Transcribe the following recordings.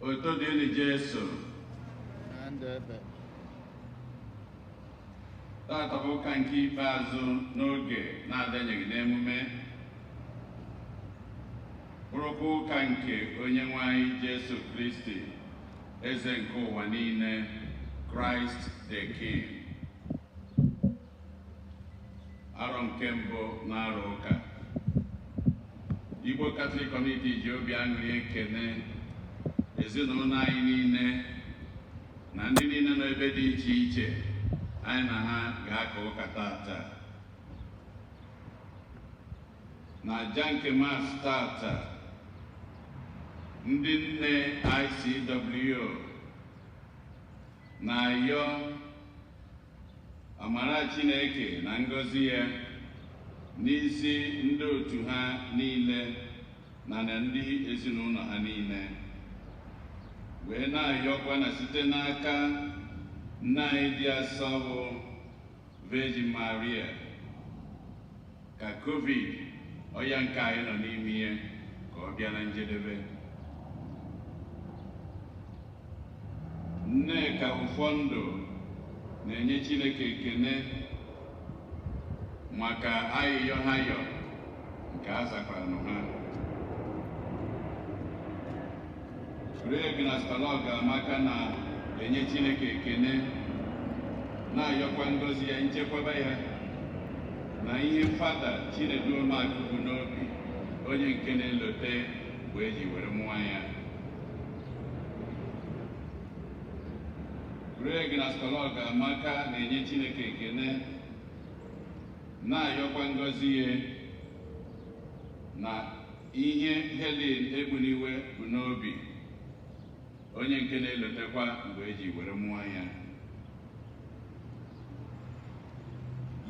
Oto dịrị Jesu. Tata bụ ụka nke ikpeazụ n'oge na-adanyeghị n'emume. Bụrụkwa ụka nke Onyenwe anyị Jesu Kristi, Eze nke ụwa niile, Christ the King. Arọ nke mbụ na-arụ ụka. Igbo Catholic Community ji obi aṅụrị ekene ezinụlọ anyị niile na ndị niile nọ ebe dị iche iche anyị na ha ga-aka ụka tata. Na aja nke Mass tata, ndị nne ICW na-ayọ amara Chineke na ngọzi ya n'isi ndị otu ha niile na ndị ezinụlọ ha niile, wee na-ayọkwa na site n'aka nna anyị dị asọ bụ Virgin Maria ka COVID ọya nke anyị nọ n'ime ihe ka ọ bịa na njedebe. Nneka Ụfọndụ na-enye Chineke ekene maka ayịyọ ha yọ nke a zakwara ha. Greg na Spalog Amaka na-enye Chineke ekene na-ayọkwa ngọzi ya, nchekwaba ya na ihe Fada Chinedu Omakụ bụ n'obi, onye nke na-elote wee ji were mụọ ya. Greg na Spalog Amaka na-enye Chineke ekene na-ayọkwa ngọzi ya na ihe Helen Egbuniwe bụ n'obi, onye nke na-elotekwa mgbe eji were mụọ ya.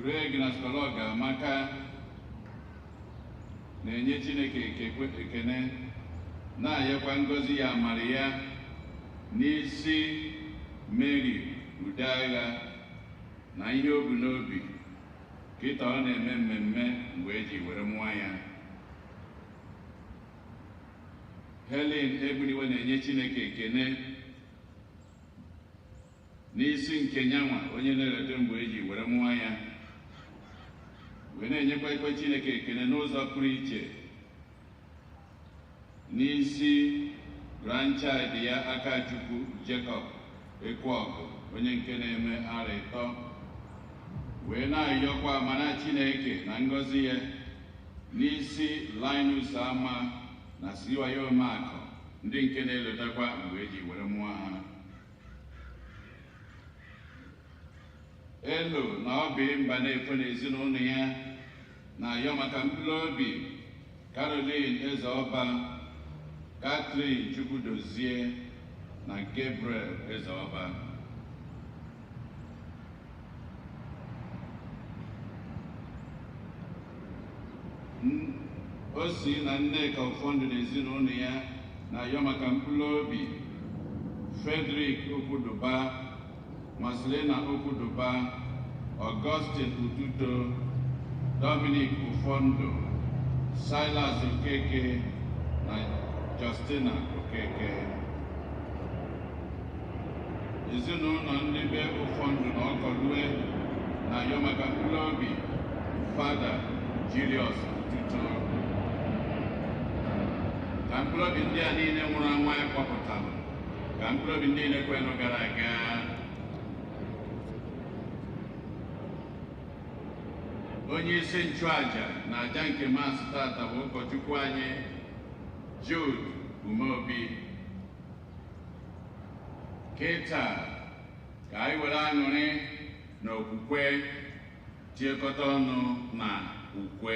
Greg na Spalog Amaka na-enye Chineke ekene na-ayọkwa ngọzi ya amara ya n'isi Mary Udeagha na ihe o bu n'obi kịta ọ na-eme mmemme mgbe eji were mụọ ya. Helen Egbuniwe na-enye Chineke ekene n'isi nke nyanwa onye na-elote mgbe eji were mụọ ya, wee na-enyekwa ikpe Chineke ekene n'ụzọ pụrụ iche n'isi grandchild ya Akachukwu Jacob Ekweọgụ, onye nke na-eme ara ịtọ, wee na-ayọkwa amara Chineke na ngọzi ya n'isi Linus Ama na Siwayo Omakụ, ndị nke na-elotakwa mgbe eji were mụọ ha. Elo na Obi mba na-efo n'ezinụlọ ya na-ayọ maka mkpụrụ obi Caroline Ezeọba, Catherine Chukwudozie na Gabriel Ezeọba. O si na Nneka Ụfọndụ na ezinụlọ ya na-ayọ maka mkpụrụ obi Frederick Okwuduba, Marcelina Okwuduba, Augustine Ududo, Dominic Ụfọndụ, Silas Okeke na Justina Okeke. Ezinụlọ ndị be Ụfọndụ na Ọkọlue na-ayọ maka mkpụrụ obi Fada Julius Ududo. Ka mkpụrụ obi ndị a niile nwụrụ anwụ anyị kpọpụtara, ka mkpụrụ obi ndị niile kwenụ gara aga. Onye isi nchụaja na aja nke Mass tata bụ ụkọchukwu anyị Jude Umeobi. Kịta ka anyị were aṅụrị na okwukwe tiekọta ọnụ na ukwe.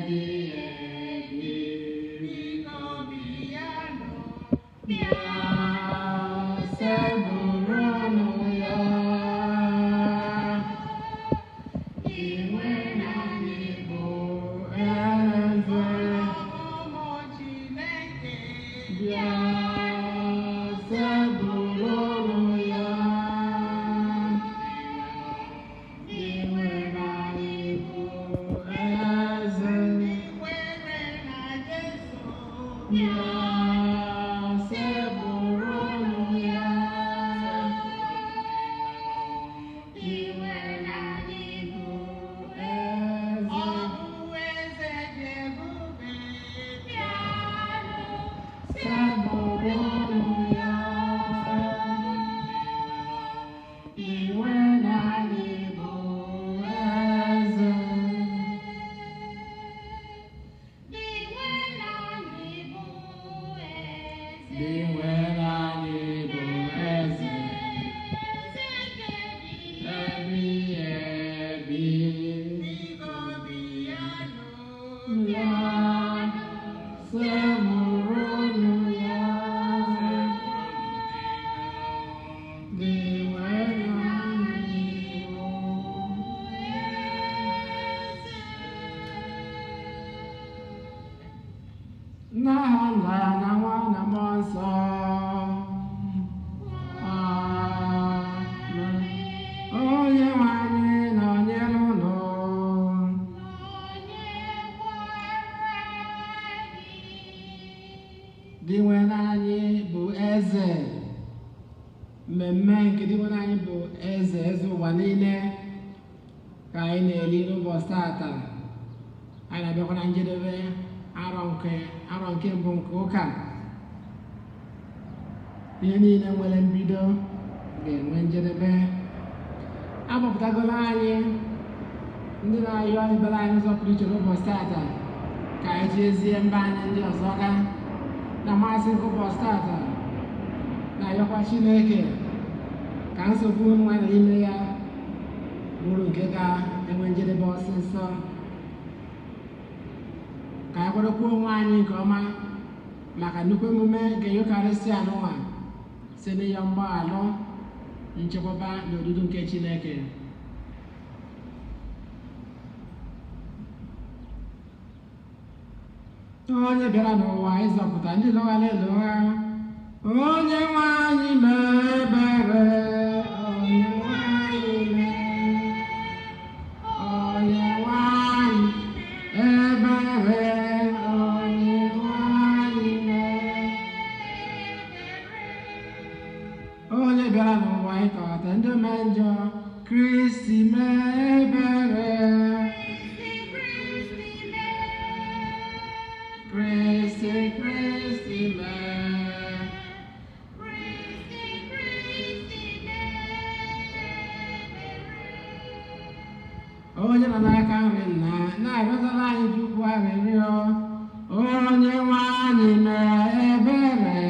Be mmemme nke dị nwere anyị bụ eze ụwa niile ka anyị na-eli n'ụbọchị tata. Anyị na-abịakwa na njedebe arọ nke mbụ nke ụka. Ihe niile nwere mbido ga-enwe njedebe. Agbapụtagoro anyị ndị na-ayọ ibere anyị ụzọ pụrụ iche n'ụbọchị tata ka anyị jezie mba anyị ndị ọzọ ga na mmasị nke ụbọchị tata na-ayọkwa Chineke ka nsogbu nwa na ime ya bụrụ nke ga-enwe njedebe ọsịsọ, ka anyị kwadokwuo onwe anyị nke ọma maka nnukwu emume nke Yukarịstịa n'ụwa site n'ịyọ mgbaghalụ, nchekwaba na odudu nke Chineke. Onye bịara n'ụwa ịzọpụta ndị lọghara elogha, onye nwe anyị mee ebere, onye nwe anyị mee, onye nwe anyị ebere, onye nwe anyị mee. Onye bịara n'ụwa ịkọta ndị mee njọ, Kristi mee ebere. Kristi mee. Onye nọ n'aka nri nna na-arịọtara anyị Chukwu arịrịọ, onye nwe anyị mee ebere,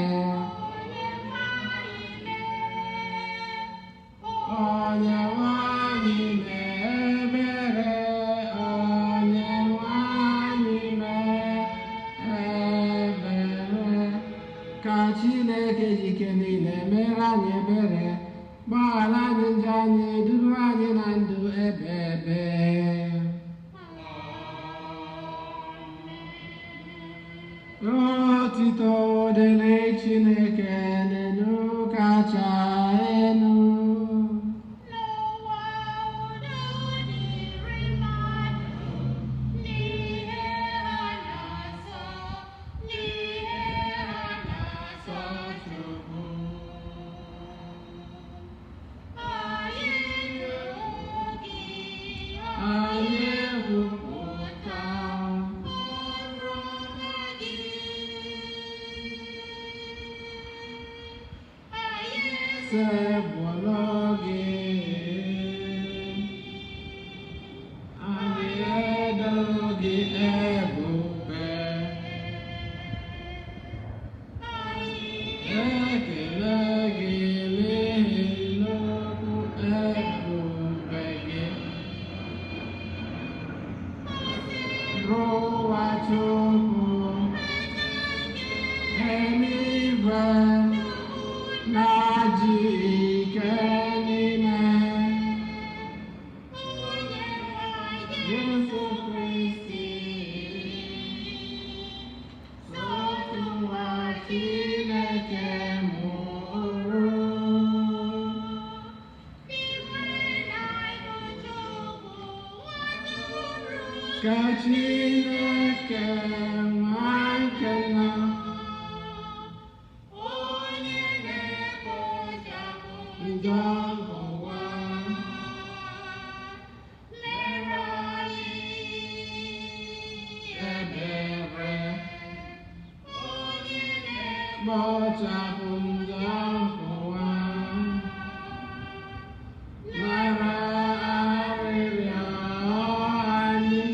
onye nwe anyị mee ebere, onye nwe anyị mee ebere. Ka Chineke jike niile mere anyị ebere, gbaghara anyị njọ anyị, duru anyị na ndụ ebe ebe. Otito dịrị Chineke n'elu kacha elu. Chukwu Chineke nwankena njọ ụwa mere anyị ebere kpochapụ njọ ụwa nara arịrịọ anyị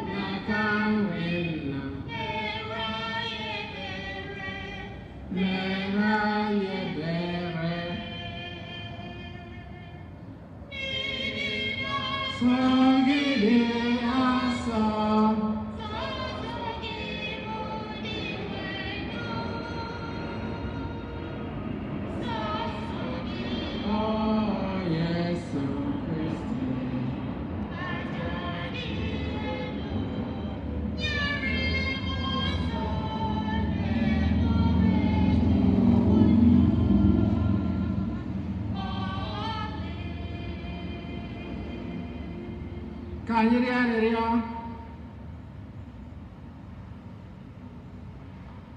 n'aka nri nna mere anyị ebere sọgide asọ ka anyị rịọ arịrịọ.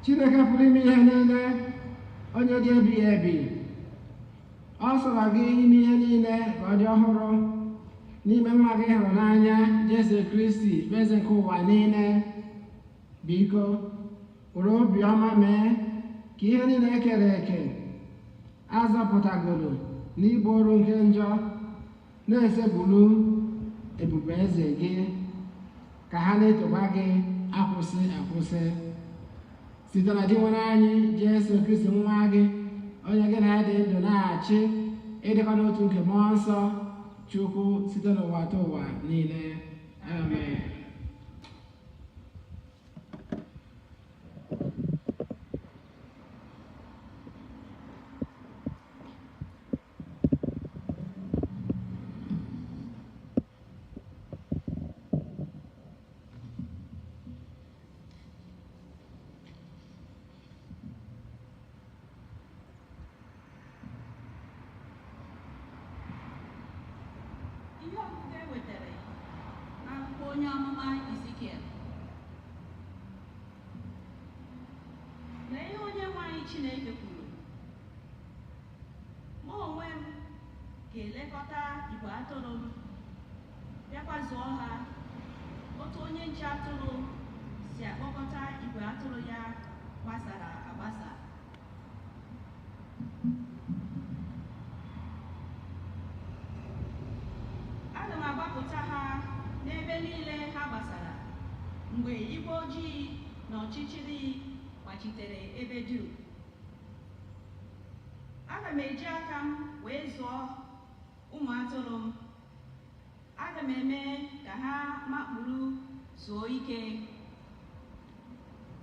Chineke pụrụ ime ihe niile, onye dị ebighị ebi, ọ sọrọ gị ime ihe niile ka ọ dị ọhụrụ n'ime nwa gị hụrụ n'anya Jesu Kristi bụ eze nke ụwa niile. Biko were obiọma mee ka ihe niile ekere eke azọpụtagoro n'ịbụ ọrụ nke njọ na-esepụrụ ebube eze gị, ka ha na-etokwa gị akwụsị akwụsị site na di nwere anyị Jesu Kristi nwa gị, onye gị na ya dị ndụ na-achị ịdịkọ n'otu nke mmụọ nsọ Chukwu site n'ụwa ta ụwa niile. Amen. Ihe ọgụgụ e wetara n'akwụkwọ onye amụma Ezikiel. Lee ihe onye nwe anyị Chineke kwuru: mụ onwe m ga-elekọta igwe atụrụ m, bịakwa zụọ ha, otu onye nche atụrụ si akpọkọta igwe atụrụ ya gbasara agbasa. Aga m agbapụta ha n'ebe niile ha gbasara mgbe igwe ojii na ọchịchịrị gbachitere ebe dum. Aga m eji aka m wee zụọ ụmụ atụrụ m. Aga m eme ka ha makpuru zuo ike.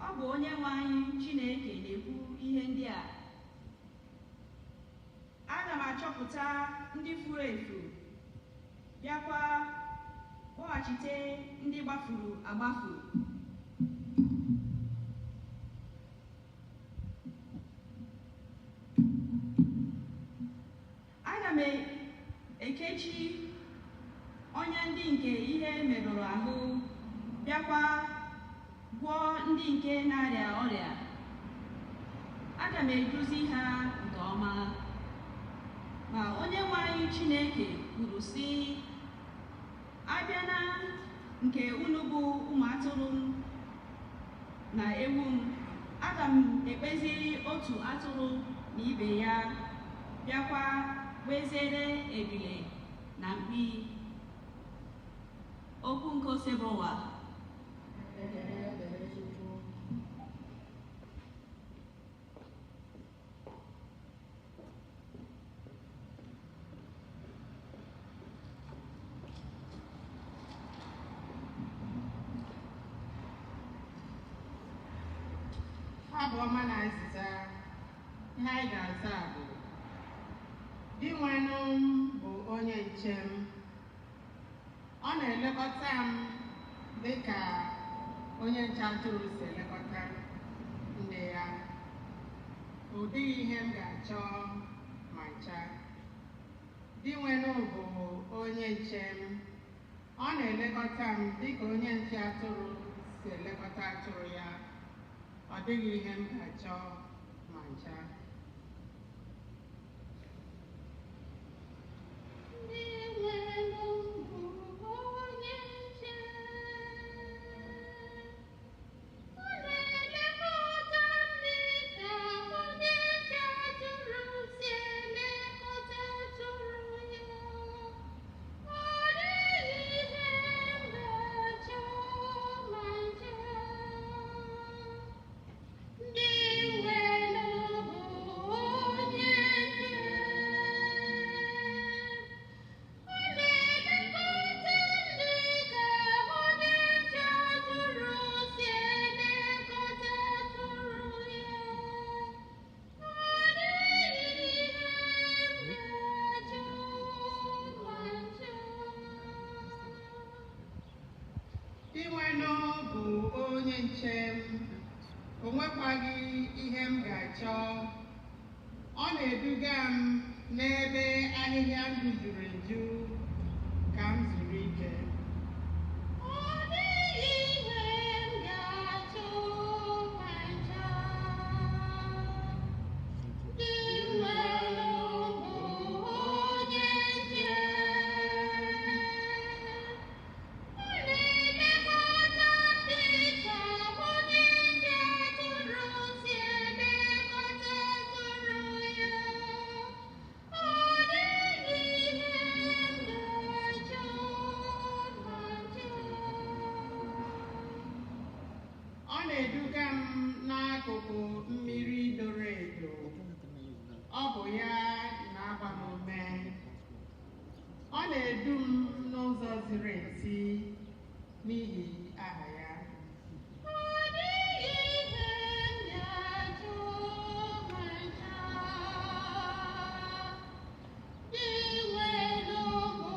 Ọ bụ onye nwe anyị Chineke na-ekwu ihe ndị a. Aga m achọpụta ndị furu efu, bịakwa kpọghachite ndị gbafuru agbafu. Aga m ekechi ọnya ndị nke ihe merụrụ ahụ, bịakwa gwọọ ndị nke na-arịa ọrịa. Aga m eduzi ha nke ọma. Ma onye nwe anyị Chineke kwuru sị, abịa na nke unu bụ ụmụ atụrụ m na ewu m, aga m ekpeziri otu atụrụ na ibe ya, bịakwa kpeziere ebule na mkpi. Okwu nke Osebụwa. Abụ ọma na azịza ihe anyị ga-aza bụ: di nwanụ m bụ onye nche m, ọ na-elekọta m dị ka onye nche atụrụ si elekọta ndị ya. Ọ dịghị ihe m ga-achọ ma ncha. Di nwenu bụ onye nche m. Ọ na-elekọta m dịka onye nche atụrụ si elekọta atụrụ ya. Ọ dịghị ihe m ga-achọ ma ncha. Iwenu bụ onye nche m. O nwekwaghị ihe m ga-achọ. Ọ na-eduga m n'ebe ahịhịa ndụ juru eju ka m zuru ike. Ọ dịghị ihe m ga-achọ ma ncha. Iwenu bụ onye nche. Ọ na-eduga m n'akụkụ mmiri doro edo. Ọ bụ ya na-agba m ume. Ọ na-edu m n'ụzọ ziri ezi n'ihi aha ya. Ọ dịghị ihe m ga-achọ ma ncha. Iwenu bụ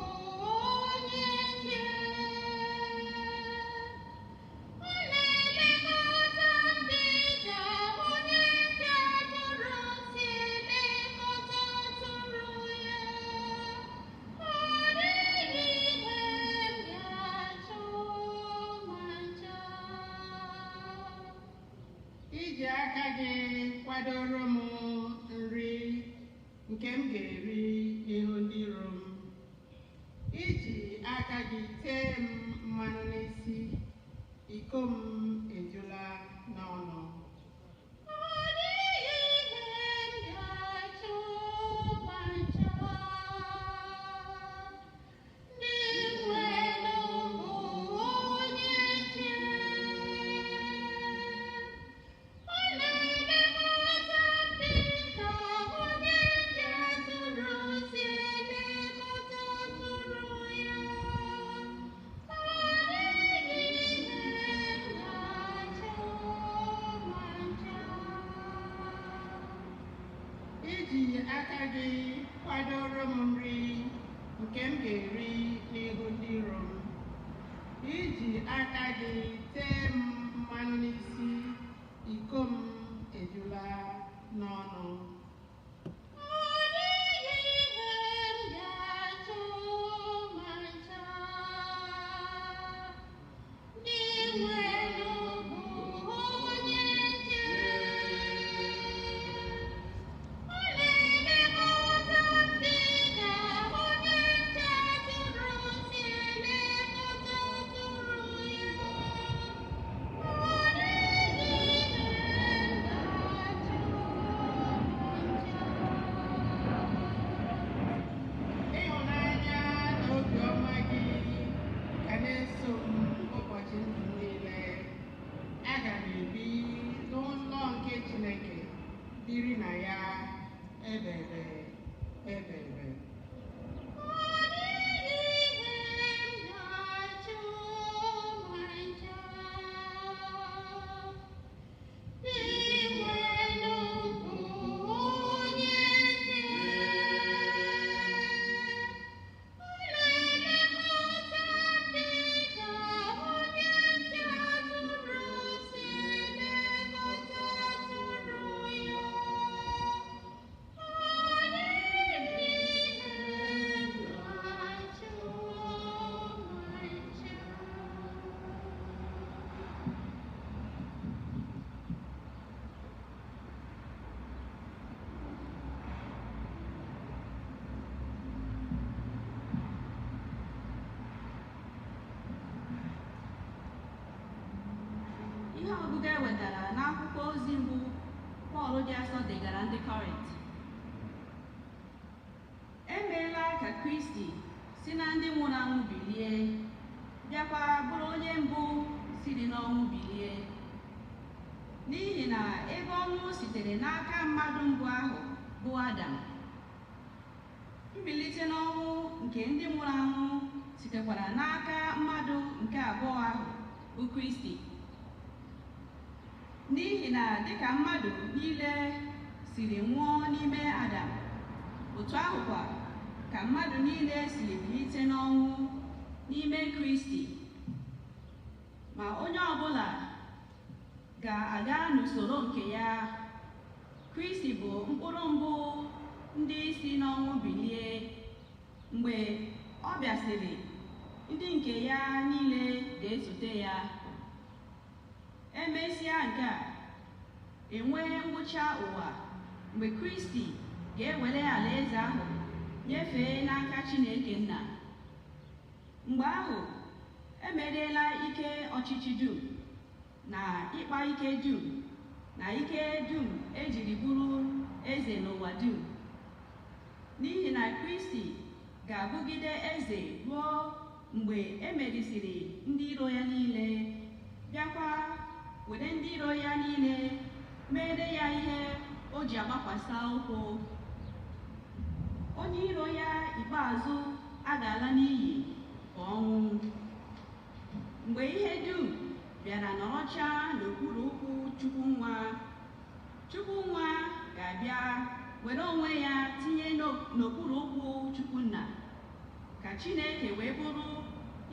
onye nche. Ọ na-elekọta m dịka onye nche atụrụ si elekọta atụrụ ya. Ọ dịghị ihe m ga-achọ ma ncha. Iji aka gị kwadoro m nri nke m ga-eri n'ihu ndị iro m. Iji aka gị tee m mmanụ n'isi, iko m ejula n'ọnụ. Ọ dịghị ihe m ga-achọ ma ncha. Iwenu bụ onye nche. Ọ na-elekọta m dịka onye nche atụrụ si elekọta atụrụ ya. Ọ dịghị ihe m ga-achọ ma ncha. Iji aka gị kwadoro m nri nke m ga-eri n'ihu ndị iro m. Iji aka gị tee m mmanụ n'isi, iko m ejula n'ọnụ. Ọ dịghị ihe m ga-achọ ma ncha. Iwenu bụ onye nche. Ọ na-elekọta m dịka onye nche atụrụ si elekọta atụrụ ya. Ọ dịghị ihe m ga-achọ ma ọgụgụ e wetara n'akwụkwọ ozi mbụ Pọl dị asọ degara ndị Kọrint. Emeela ka Kristi si na ndị nwụrụ anwụ bilie, bịakwa bụrụ onye mbụ siri n'ọnwụ bilie. N'ihi na ebe ọnwụ sitere n'aka mmadụ mbụ ahụ bụ Adam, mbilite n'ọnwụ nke ndị nwụrụ anwụ sitekwara n'aka mmadụ nke abụọ ahụ bụ Kristi. N'ihi na dịka mmadụ niile siri nwụọ n'ime Adam, otu ahụkwa ka mmadụ niile siri bilite n'ọnwụ n'ime Kristi. Ma onye ọbụla ga-aga n'usoro nke ya. Kristi bụ mkpụrụ mbụ ndị si n'ọnwụ bilie. Mgbe ọ bịasịrị, ndị nke ya niile ga-esote ya. Emesịa nke a, enwee ngwụcha ụwa, mgbe Kristi ga-ewere alaeze ahụ nyefee n'aka Chineke Nna. Mgbe ahụ, emeriela ike ọchịchị dum na ịkpa ike dum na ike dum ejiri bụrụ eze n'ụwa dum. N'ihi na Kristi ga-abụgide eze ruo mgbe emerisịrị ndị iro ya niile, bịakwa were ndị iro ya niile mere ya ihe o ji agbakwasa ụkwụ. Onye iro ya ikpeazụ agaala n'iyi ka ọnwụ. Mgbe ihe dum bịara nọrọcha n'okpuru ụkwụ Chukwu Nwa ga-abịa were onwe ya tinye n'okpuru ụkwụ Chukwu Nna, ka Chineke wee bụrụ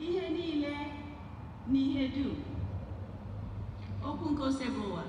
ihe niile n'ihe dum. Okwu nke ose bụ ụwa.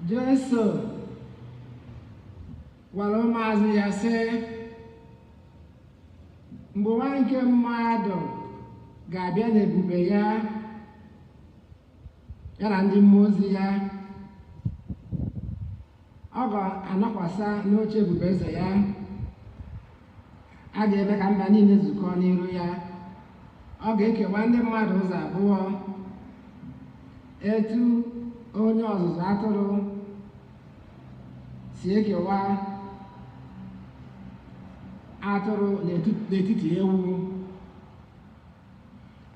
Jesu gwara ụmụazụ ya sị, mgbe nwa nke mmadụ ga-abịa n'ebube ya na ndị mmụọ ozi ya, ọ ga-anọkwasị n'oche ebube eze ya. A ga-eme ka mba niile zukọọ n'iru ya. Ọ ga-ekewa ndị mmadụ ụzọ abụọ, etu onye ọzụzụ atụrụ si ekewa atụrụ n'etiti ewu.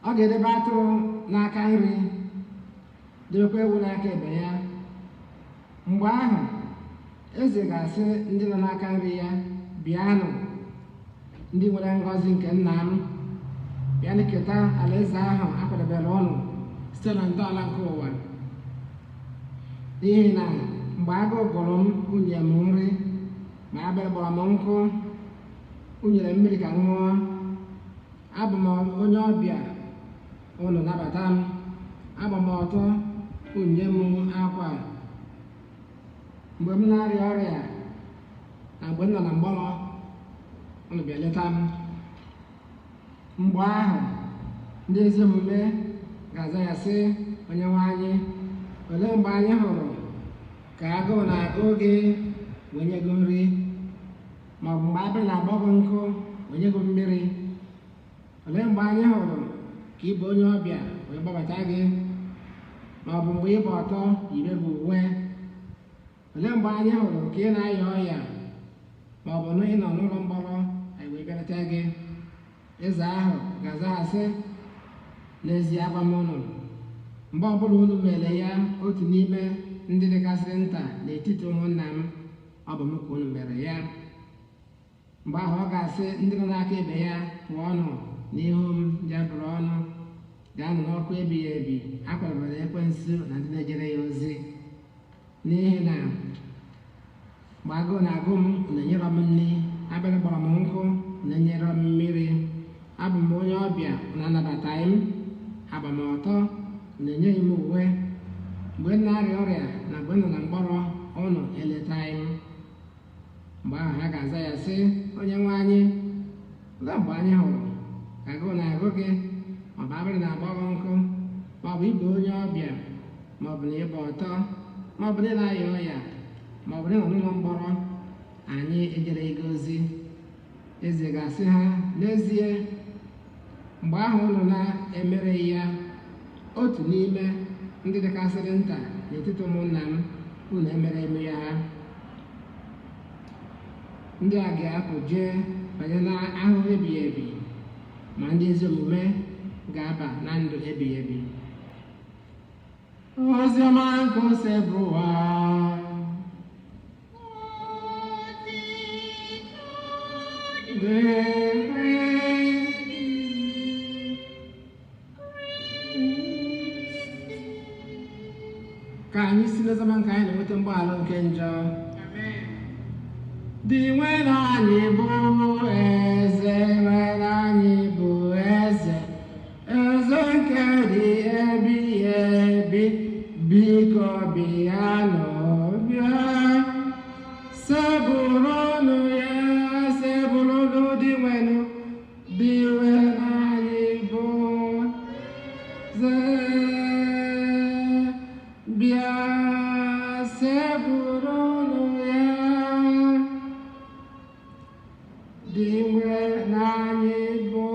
Ọ ga-edebe atụrụ n'aka nri, debekwa ewu n'aka ekpe ya. Mgbe ahụ, eze ga-asị ndị nọ n'aka nri ya, bịanụ ndị nwere ngọzi nke nna m, bịanụ keta alaeze ahụ akwadebere ụnụ site na ntọala nke ụwa. n'ihi na mgbe agụụ gụrụ m unye m nri ma abịa gbara m nkụ unyere mmiri ka m ṅụọ. Abụ m onye ọbịa unu nabata m, agba m ọtọ unye m akwa mgbe m na-arịa ọrịa na mgbe m nọ na mgbọrọ unu bịa leta m. Mgbe ahụ ndị ezi omume ga-aza ya sị, Onyenwe anyị, olee mgbe anyị hụrụ ka agụụ na-agụ gị wee nye gị nri, maọbụ mgbe abịrị na-agba gị nkụ wee nye gị mmiri? Olee mgbe anyị hụrụ ka ị bụ onye ọbịa wee gbabata gị, maọbụ mgbe ị bụ ọtọ yiri gị uwe? Olee mgbe anyị hụrụ ka ị na-aya ọya, maọbụ na ị nọ n'ụlọ mkpọrọ anyị wee bịarute gị? Eze ahụ ga-aza ha sị, n'ezie agwa m unu, mgbe ọbụla unu mere ya otu n'ime ndị dịgasịrị nta n'etiti ụmụnna m, ọ bụ m ka unu mere ya. Mgbe ahụ ọ ga-asị ndị nọ n'aka ebe ya, pụọnụ n'ihu m ndị abụrụ ọnụ, gaanụ n'ọkụ ebighị ebi akwadobere ekwensu na ndị na-ejere ya ozi. N'ihi na mgbe agụụ na-agụ m, unu enyerọ m nri, abịrị gbara m nkụ, unu enyerọ m mmiri. Abụ m onye ọbịa, unu anabataghị m, agba m ọtọ, unu enyeghị m uwe. Mgbe m na-arịa ọrịa na mgbe m nọ na mkpọrọ, unu eletaghị m. Mgbe ahụ ha ga-aza ya sị, Onyenwe anyị, olee mgbe anyị hụrụ ka agụụ na-agụ gị, maọbụ abịrị na-agba gị nkụ, maọbụ ịbụ onye ọbịa, maọbụ na ịgba ọtọ, maọbụ na ị na-arịa ọrịa, maọbụ na ị nọ n'ụlọ mkpọrọ, anyị ejere gị ozi? Eze ga-asị ha, n'ezie mgbe ahụ unu na-emereghị ya otu n'ime ndị dịgasịrị nta n'etiti ụmụnna m, unu emere ya ha. Ndị a ga-apụ jee banye n'ahụhụ ebighị ebi, ma ndị ezi omume ga-aba na ndụ ebighị ebi. Oziọma nke ose bụ ụwa. Ka anyị si n'oziọma nke anyị na-enweta mgbaghara nke njọ. Dị nwere anyị bụ eze, nwere anyị bụ eze, eze nke dị ebighị ebi, biko bịanụ bịa, sebụrụnụ ya, sebụrụnụ dị nwere anyị bụ eze, bịa sebụrụnụ ya, dị anyị bụ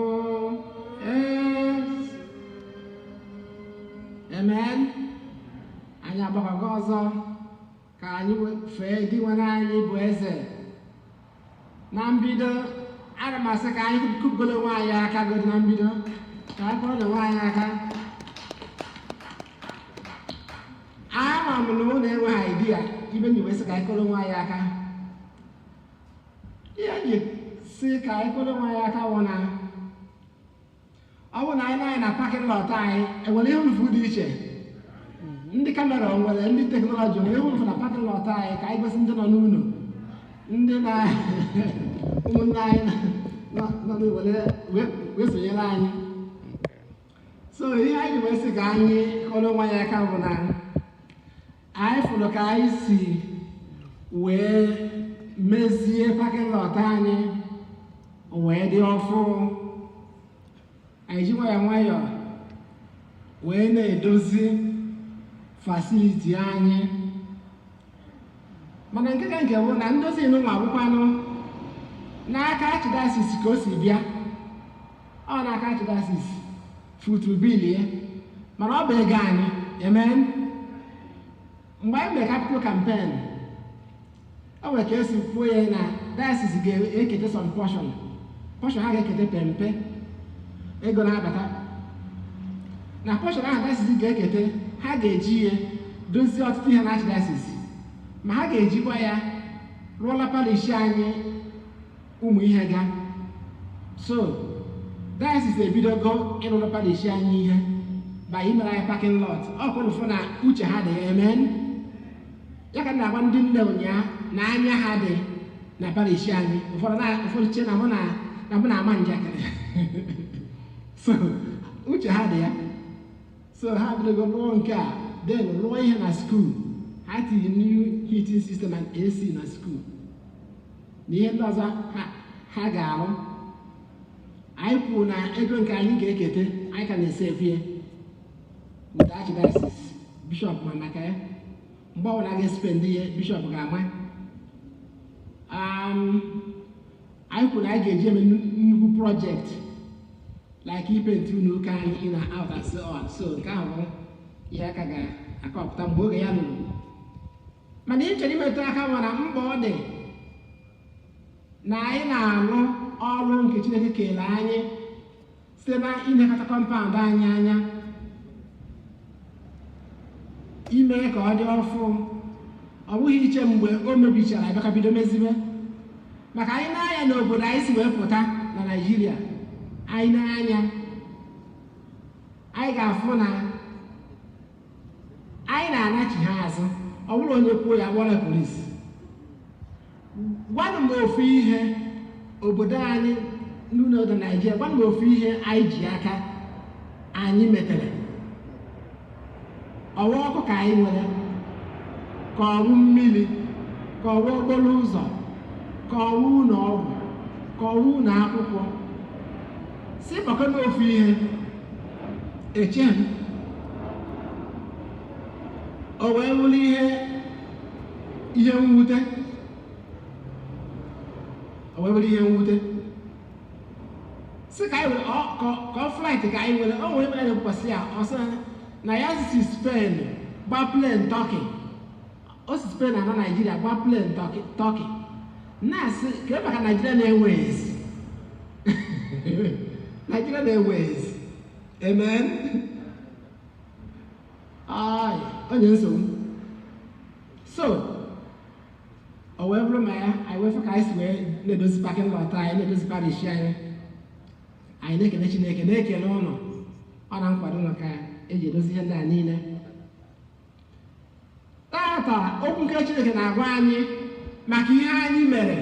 eze. Amen. Anyị agbakọgo ọzọ ka anyị fee dị anyị bụ eze. Na mbido, ana m asị ka anyị kụpụgolo onwe anyị aka godi na mbido, ka anyị kpọrọ onwe anyị aka. Ama m na ụlọ enweghị idea ibe nyi wee sị ka anyị kụrụ onwe anyị aka. Ihe anyị si ka anyị kụrụ onwe anyị aka wụ na ọ bụ na anyị na-anya na pakin lọt anyị enwere ihe mfu dị iche. Ndị kamera nwere, ndị teknọlọji nwere ihe mfu na pakin lọt anyị ka anyị gosi ndị nọ n'ụlọ, ndị na ụmụnne anyị nọ n'owere wee sonyere anyị. So ihe anyị wee sị ka anyị kụrụ onwe anyị aka bụ na anyị fụrụ ka anyị si wee mezie pakin lọt anyị wee dị ọfụ. Anyị ji nwayọọ nwayọọ wee na-edozi fasiliti anyị. Mana nke ka nke bụ na ndozi nwa akwụkwanụ n'aka Archdiocese ka o si bịa. Ọ n'aka Archdiocese futuru bilie, mana ọ bụ ego anyị. Amen. Mgbe anyị mere capital campaign, o nwere ka esi kwuo ya na diocese ga-ekete some portion ha ga-ekete pempe ego na-abata. Na portion ahụ diocese ga-ekete, ha ga-eji ya dozie ọtụtụ ihe na Archdiocese, ma ha ga-ejikwa ya rụọla parish anyị ụmụ ihe ga. So diocese ebidogo ịrụrụ parish anyị ihe by imere anyị parking lot. Ọ kwụrụ fụ na uche ha dị. Amen. ya ka na-agwa ndị nne ụnyaa na anya ha dị na parish anyị ụfọdụ che na mụ na-ama njakịrị so uche ha dị ya so ha bidogo lụọ nke a then lụọ ihe na skuul ha tinye new heating system and AC na skuul na ihe ndị ọzọ ha ga-arụ. Anyị kwuo na ego nke anyị ga-ekete anyị ka na-esevie with archdiocese bishọp ma maka ya mgbe ọbụla ga-espend ihe bishọp ga-ama. Anyị kwuo na anyị ga-eji eme nnukwu project like ipenti ụlọụka anyị in and out and so on. So nke ahụ bụ ihe aka ga-akọpụta mgbe oge ya lụrụ. Mana ị chọrọ imetụ aka nwere mgbe ọ dị na anyị na-alụ ọrụ nke Chineke kere anyị site na ilekọta kọmpaụnd anyị anya, ime ka ọ dị ọfụ, ọ bụghị iche mgbe o mebichara abịaka bido mezibe. Maka anyị na-anya n'obodo anyị si wee pụta na Naịjirịa, anyị na-anya anyị ga-afụ na anyị na-anachi ha azụ. Ọ bụrụ onye kwuo ya gbọrọ polisi. Gwanụ m ofu ihe obodo anyị n'ụlọ dị Naịjirịa, gwanụ m ofu ihe anyị ji aka anyị metere. Ọwa ọkụ ka anyị nwere, ka ọwụ mmiri, ka ọwụ okporo ụzọ, ka ọwụ ụlọ ọgwụ, ka ọwụ ụlọ akwụkwọ. Si kpọkọ n'ofu ihe eche m o wee bụrụ ihe mwute. O wee bụrụ ihe mwute si ka anyị nwere ka ọ flight ka anyị nwere. O nwere mere mkpọsị ya ọsọ na ya si Spain gba plane Turkey, o si Spain na Naịjirịa gba plane Turkey na-asị ka ebe ka Naịjirịa na-enwe ezi Naịjirịa na-enwe ezi. Amen. Onye nsogbu. So o wee bụrụ ma ya anyị wee fụ ka anyị si wee na-edozi parking lot anyị, na-edozi parish anyị na-ekele Chineke, na-ekele ụlọ ọ na nkwado ụlọ ka eji edozi ihe ndị a niile. Tata okwu nke Chineke na-agwa anyị maka ihe anyị mere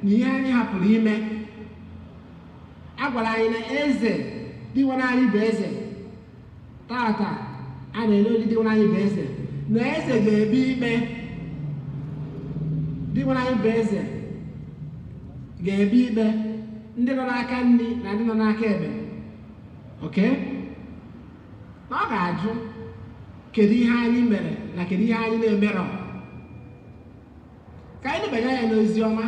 na ihe anyị hapụrụ ime. A gwara anyị na eze dị nwere anyị bụ eze. Tata a na-ele oli dị nwere anyị bụ eze na eze ga-ebi ikpe. Dị nwere anyị bụ eze ga-ebi ikpe ndị nọ n'aka nri na ndị nọ n'aka ekpe. Okay? Na ọ ga-ajụ kedu ihe anyị mere na kedu ihe anyị na-emerọ. Ka anyị debanye anya n'ozi ọma,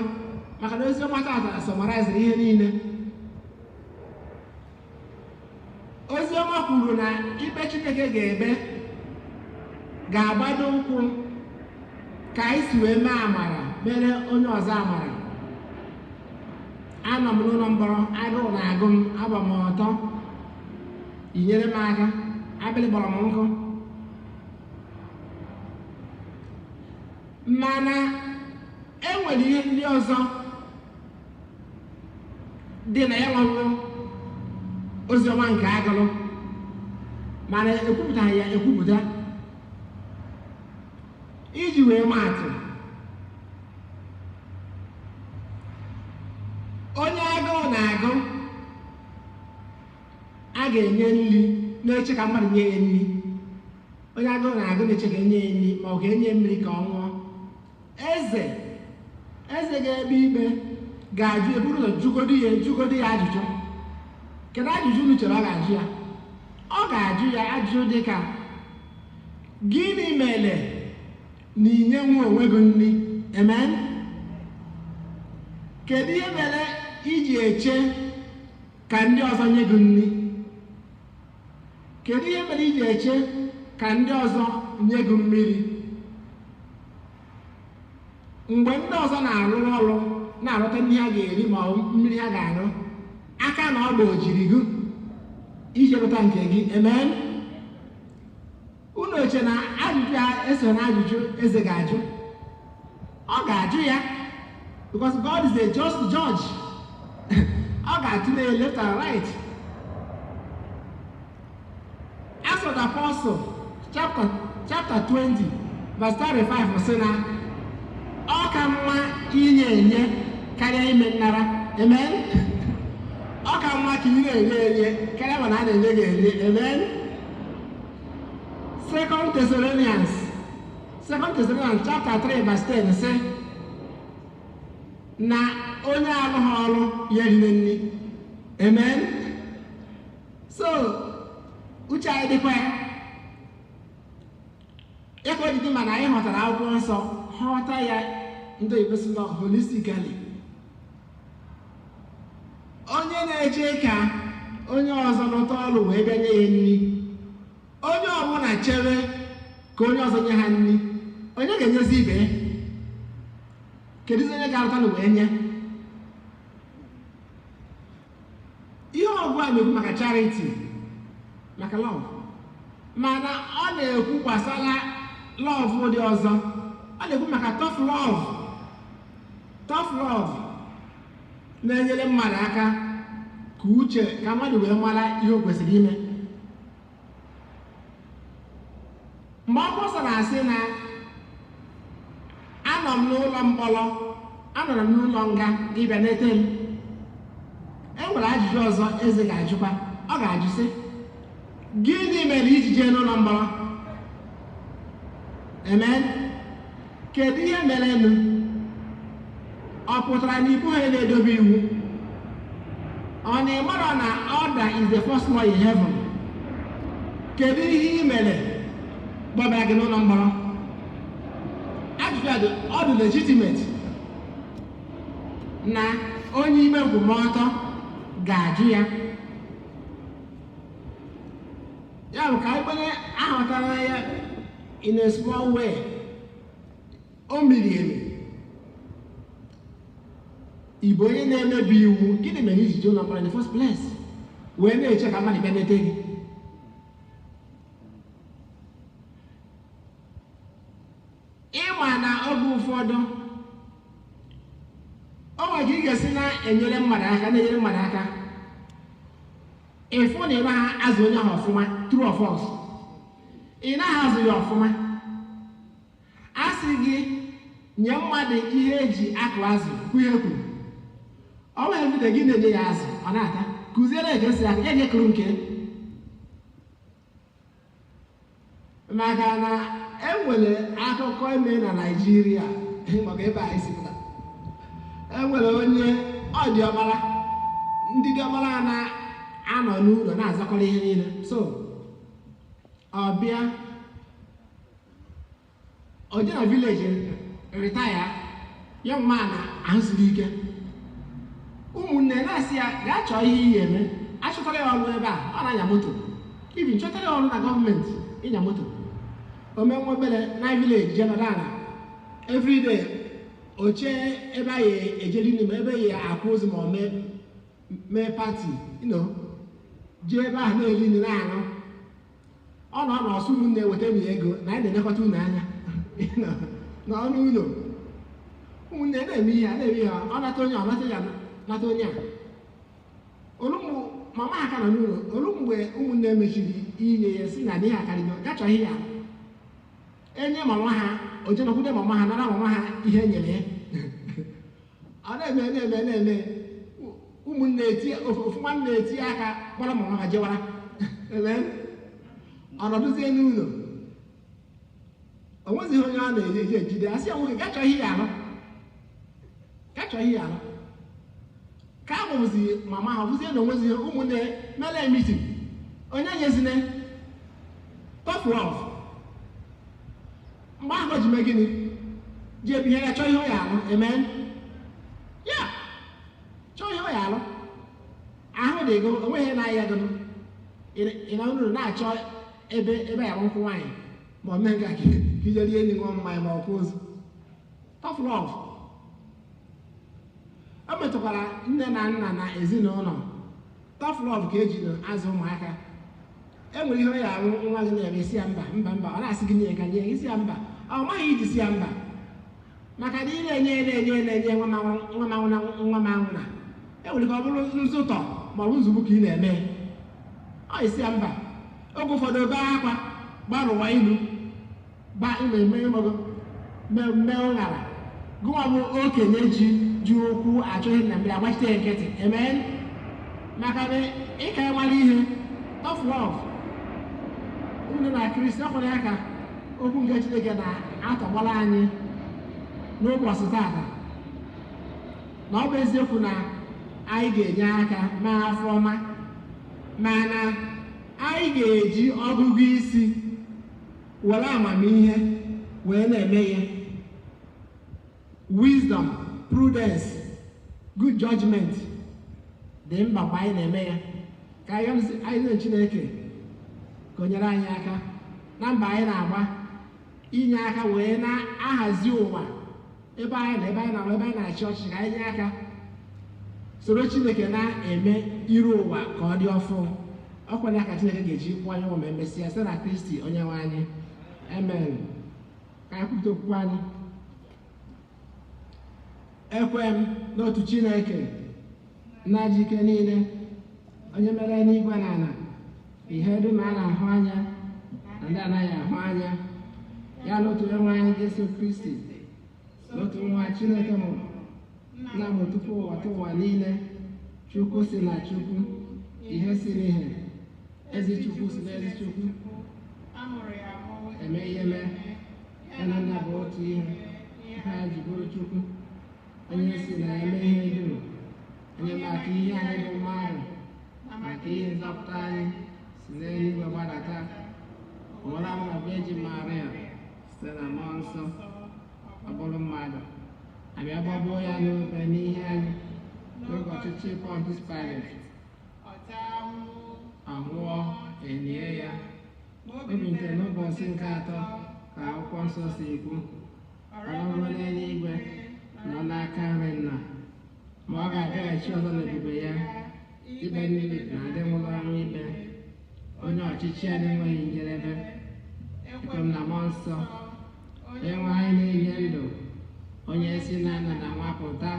maka na ozi ọma tata sọmariziri ihe niile. Ozi ọma kwuru na ikpe Chineke ga-ebe ga-agbado ụkwụ ka anyị si wee mee amara mere onye ọzọ amara. Anọ m n'ụlọ mkpọrọ, agụụ na-agụ m, agba m ọtọ, inyere m aka, abịrị gbọrọ m nkụ. Mana enwere ihe ndị ọzọ dị na ya nwere oziọma nke agụrụ, mana ekwupụtaghị ya ekwupụta. Iji wee maatụ, onye agụụ na-agụ a ga-enye nri na-eche ka mmadụ nye ya nri. Onye agụụ na-agụ na-eche ka enye ya nri ma ọ ga-enye mmiri ka ọ ṅụọ. Eze ga-ekpe ikpe ga-ajụ, eburu ụzọ jụgodo ya ajụjụ. Kedu ajụjụ unu chere ọ ga-ajụ ya? Ọ ga-ajụ ya ajụjụ dị ka, gịnị mere na inye nwa onwe gị nri? Amen. Kedu ihe mere iji eche ka ndị ọzọ nye gị nri? Kedu ihe mere iji eche ka ndị ọzọ nye gị mmiri? Mgbe ndị ọzọ na-arụ ọrụ na-arụta ndị ha ga-eri ma ọ bụ mmiri ha ga-aṅụ, aka na ọ gbojiri gị iji rụta nke gị. Amen. Unu eche na ajụjụ ya eso na ajụjụ eze ga-ajụ? Ọ ga-ajụ ya because God is a just judge. Ọ ga-atụle left and right. As for the apostle chapter 20 verse 35 sị na ọ ka mma inye enye karịa ime nnara. Amen. Ọ ka mma ka ị na-enye enye karịa mana a na-enye gị enye. Amen. Second Thessalonians chapter 3 verse 10 sị na onye alụghị ọrụ ya riri nri. Amen. So uche anyị dịkwa ya ịka o jide mana anyị ghọtara akwụkwọ nsọ ghọta ya ndị oyibo si holistically. Onye na-eche ka onye ọzọ lụta ọrụ wee bịa nye ya nri, onye ọbụla chere ka onye ọzọ nye ha nri, onye ga-enyezi ibe ya? Kedụzi onye ga-alụta wee nye? Ihe ọgwụ a na-ekwu maka charity, maka love, mana ọ na-ekwu gbasara love dị ọzọ. Ọ na-ekwu maka tough love na-enyere mmadụ aka ka uche ka mmadụ wee mara ihe o kwesịrị ime. Mgbe ọ gbasara asị na anọ m n'ụlọ mkpọrọ, anọrọ m n'ụlọ nga ịbịa n'ete m, e nwere ajụjụ ọzọ eze ga-ajụkwa. Ọ ga-ajụ sị, gịnị mere iji jee n'ụlọ mkpọrọ? Amen. Kedu ihe mere enu? Ọ pụtara na ibu ha na-edobe iwu? Ọ na-ịmara na order is the first law in heaven? Kedu ihe ị mere gbabara gị n'ụlọ mkpọrọ? Ajụjụ ọ dị legitimate na onye ime nkwụmọtọ ga-ajụ ya. Ya bụ ka anyị kwenye ahụtara ya in a small way. O miri emi. Igbo onye na-emebi iwu, gịnị mere iji jee ụlọ mkpọrọ in the first place? Wee na-eche ka mmadụ bịa nete gị. Ịma na oge ụfọdụ o nwere ka ị ga-esi na-enyere mmadụ aka ịfụ na ị naghị azụ onye ahụ ọfụma, true or false? Ị naghị azụ ya ọfụma. A sị gị nye mmadụ ihe eji akụ azụ, kwu ihe kwuru. Ọ nwere mbido gị na-enye ya azụ, ọ na-ata. Kụziere ya esi aka, ya ga-ekuru nke. Maka na enwere akụkọ eme na Naịjirịa maka ebe anyị si pụta. Enwere onye ọdịọkpara, ndị diọkpara na-anọ n'ụlọ na-azakọrọ ihe niile. So ọ bịa o je na vileji retire, young man ahụ siri ike. Ụmụnne na-asị ya gaa chọọ ihe ihe eme. Achọtara ya ọrụ ebe a, ọ na-anya moto. Even chọtara ya ọrụ na gọọmenti ịnya moto. O mee nwa obere na vileji jenadana everyday oche ebe anyị ejeli n'ime ebe ya akwụ ozi ma ọ mee pati jee ebe ahụ na-eli nri na-aṅụ. Ọ nọ n'ọsụ ụmụnne weta m ego na anyị na-elekọta unu anya n'ọnụ ụlọ. Ụmụnne na-eme ihe a na-eme ihe ọ nata onye ọ nata ya nata onye a. Olumgbe mama ha ka nọ n'ụlọ, olumgbe ụmụnne mechiri inye ya si na n'ihe akarịgo gachọghị ya enye mama ha, o je nọkwude mama ha nara mama ha ihe enyere ya. Ọ na-eme ụmụnne ofu nwanne etinye aka kpọrọ mama ha jewara. Ọ nọdụzie n'ụlọ, o nwezighị onye ọ na-eje ejide, asị ya nwoke gachọghị ya alụ. Ka a bụzi mama ha bụzie na onwezighị ụmụnne mere meeting, onye nyezine tough love. Mgbe ahụ ji mee gịnị? Ji ebi ihe ya chọọ ihe ọ ya alụ. Amen. Ya chọọ ihe ọ ya alụ. Ahụ dị ego, onweghị na-ahịa ego. Ị na ụlọ na-achọ ebe ya nkwụ nwaanyị ma ọ mee nka ka ije rie enyi ṅụọ mmanya ma ọkwa ozu. Tough love. O metụkwara nne na nna na ezinụlọ. Tough love ka eji azụ ụmụaka. E nwere ihe ọ ya arụ nwa gị na-eme isi ya mba, ọ na-asị gị nye ka nye isi ya mba. Ọ maghị iji si ya mba. Maka na ị na-enye nwa m anwụ na e nwere ka ọ bụrụ nzụtọ ma ọ bụ nzugbu ka ị na-eme. Ọ isi ya mba. Oge ụfọdụ obere akwa gbarụwa ilu gba ime ịmọgo mee ụṅara gụwa bụ okenye ji okwu achọghị na mmiri agbachite ya nkịtị amen maka na ịka nwara ihe tough love unu na Kristi ọkwara ya ka okwu nke Chineke na-atọgbara anyị n'ụbọchị tata na ọ bụ eziokwu na anyị ga-enye aka mee afọ ọma mana anyị ga-eji ọgụgụ isi were amamihe wee na-eme ya wisdom, prudence, good judgment dị mkpa mgbe anyị na-eme ya ka anyị na Chineke ka o nyere anyị aka na mba anyị na-agba inye aka wee na-ahazi ụwa ebe anyị na ebe anyị na-achị ọchịchị ka anyị nye aka soro Chineke na-eme iru ụwa ka ọ dị ọfụ ọkwanye aka Chineke ga-eji kwụọ anyị ụwa ma emesịa site na Kristi onye nwe anyị amen ka anyị kwupụta okwukwe anyị ekwe m n'otu Chineke nna-ji ike niile onye mere n'igwe na ala ihe dum a na-ahụ anya na ndị anaghị ahụ anya ya na otu enwe anyị Jesu Kristi n'otu nwa Chineke mụrụ nna m tupu ụwa tụ ụwa niile Chukwu si na Chukwu ihe si n'ihe ezi Chukwu si n'ezi Chukwu eme ihe mee ya na nna bụ otu ihe ha ji bụrụ Chukwu onye si na eme ihe dum onye maka ihe anyị bụ mmadụ maka ihe nzọpụta anyị si n'eluigwe gbadata ụwara mma bụ eji Maria site na mmụọ nsọ ọ bụrụ mmadụ abịa gbagbuo ya n'obe n'ihe anyị n'oge ọchịchị Pontius Pilate anwụọ enye ya o bilitere n'ụbọchị nke atọ ka akwụkwọ nsọ si ekwu ọrụ n'eluigwe nọ n'aka nri nna ma ọ ga-abịaghachi ọzọ n'ebube ya ikpe ndị na ndị nwụrụ ọnwụ ikpe onye ọchịchị ya na-enweghị njedebe ekwe m na mmụọ nsọ enwe anyị na-enye ndụ onye si na nna na nwa pụta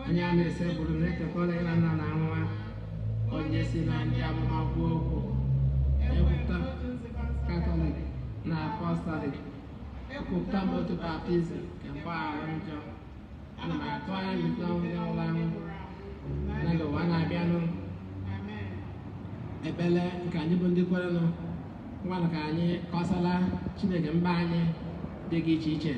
onye a na-esepụrụ na-ekekọrọ ịra nna na nwa onye si na ndị amụma kwuo okwu ekwupụta Katọlik na Apọstọlik ekwupụta m otu baptizim nke mgbaghara njọ ana m atụ anya mbite ọnwụ ndị nwụrụ anwụ na ndụ ụwa na-abịanụ ekpele nke anyị bụ ndị kwerenụ ngwanụ ka anyị kọsala Chineke mba anyị dị iche iche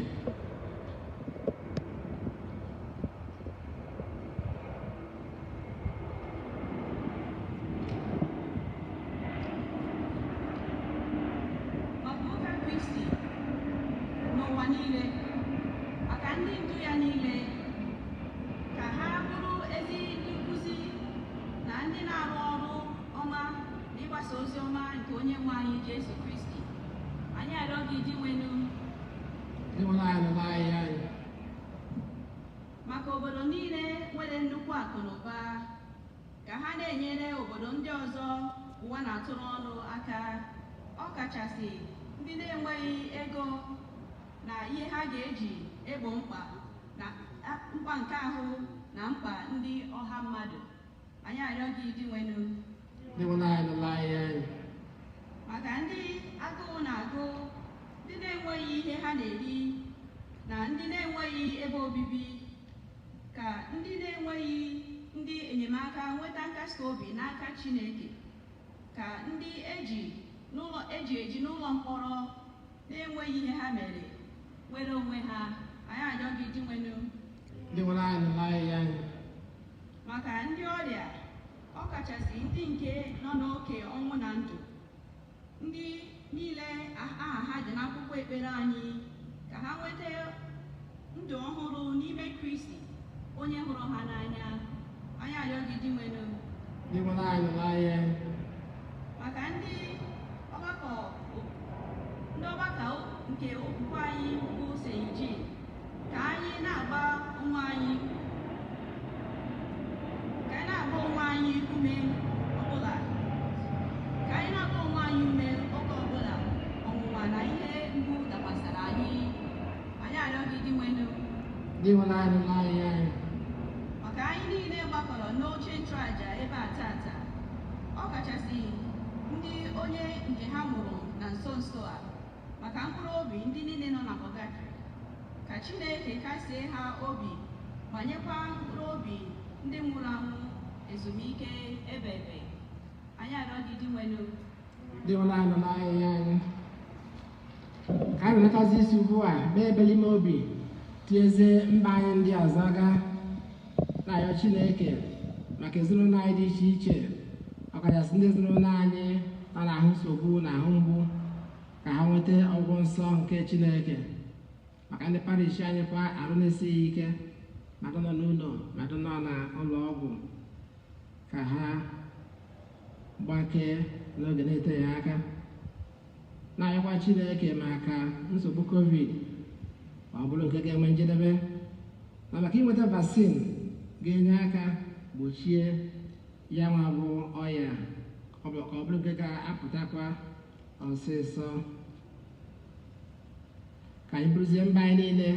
maka obodo niile nwere nnukwu akụ na ụba ka ha na-enyere obodo ndị ọzọ ụwa na-atụrụ ọnụ aka ọkachasị ndị na-enweghị ego na ihe ha ga-eji egbo mkpa nke ahụ na mkpa ndị ọha mmadụ anyị arịọ gị dị nwenu maka ndị agụụ na-agụ ndị na-enweghị ihe ha na-eri na ndị na-enweghị ebe obibi ka ndị na-enweghị ndị enyemaka nweta nkasi obi n'aka Chineke ka ndị eji n'ụlọ mkpọrọ na-enweghị ihe ha mere nwere onwe ha anyị arịọ gị dị nwenu maka ndị ọrịa ọkachasị ndị nke nọ n'oke ọnwụ na ndụ ndị niile aha ha dị n'akwụkwọ ekpere anyị ka ha nweta ndụ ọhụrụ n'ime Kristi onye hụrụ ha n'anya anyị arịọ gị dị nwenu maka ndị ọgbakọ nke okwukwe anyị bụ St.Eugene ka anyị na-agba onwe anyị ume ọbụla ka anyị na-agba onwe anyị ume oge ọbụla ọnwụnwa na ihe mgbu dakwasara anyị arịọ gị dị nwenu maka anyị niile gbakọrọ n'oche nchụaja ebe a tata ọkachasị ndị onye nke ha mụrụ na nso nso a, maka mkpụrụ obi ndị niile nọ na pọgatrị, ka Chineke kasie ha obi ma nyekwa mkpụrụ obi ndị nwụrụ anwụ ezumike ebebe. Anyị arịọ gị dị nwenu dị ụlọ anọ n'ahịhịa anyị ka anyị welatazi isi ugbu a mee ebele ime obi tiezie mba anyị ndị ọzọ ga na-ayọ Chineke maka ezinụlọ anyị dị iche iche, ọkachasị ndị ezinụlọ anyị nọ n'ahụ nsogbu na ahụ mgbu, ka ha nweta ọgwụgwọ nsọ nke Chineke. Maka ndị parish anyị kwa arụ na-esighị ike, madụ nọ n'ụlọ madụ nọ n'ụlọ ọgwụ, ka ha gbakee n'oge na-eteghị aka, na-ayọkwa Chineke maka nsogbu COVID ma ọ bụrụ nke ga-enwe njedebe, na maka inweta vaccine ga-enye aka gbochie ya nwa bụ ọya ka ọ bụrụ nke ga-apụtakwa ọsịsọ. Ka anyị bụrụzie mba anyị niile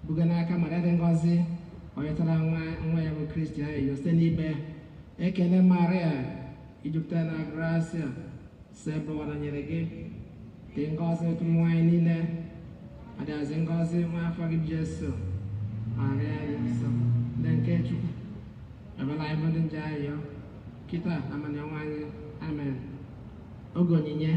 buga n'aka mara dị ngọzi onyetara nwa ya bụ Kristi anyị site n'ikpe. Ekele Maria, ijupụtara na gracia, sị bụwara nyere gị, dị ngọzi otu nwaanyị niile, adịazị ngọzi nwa afọ gị Jesu. Maria dị nsọ, ndị nke Chukwu, ebela anyị bụ ndị nje ayọ kịta amanya ọnwa anyị. Amen. Oge onyinye.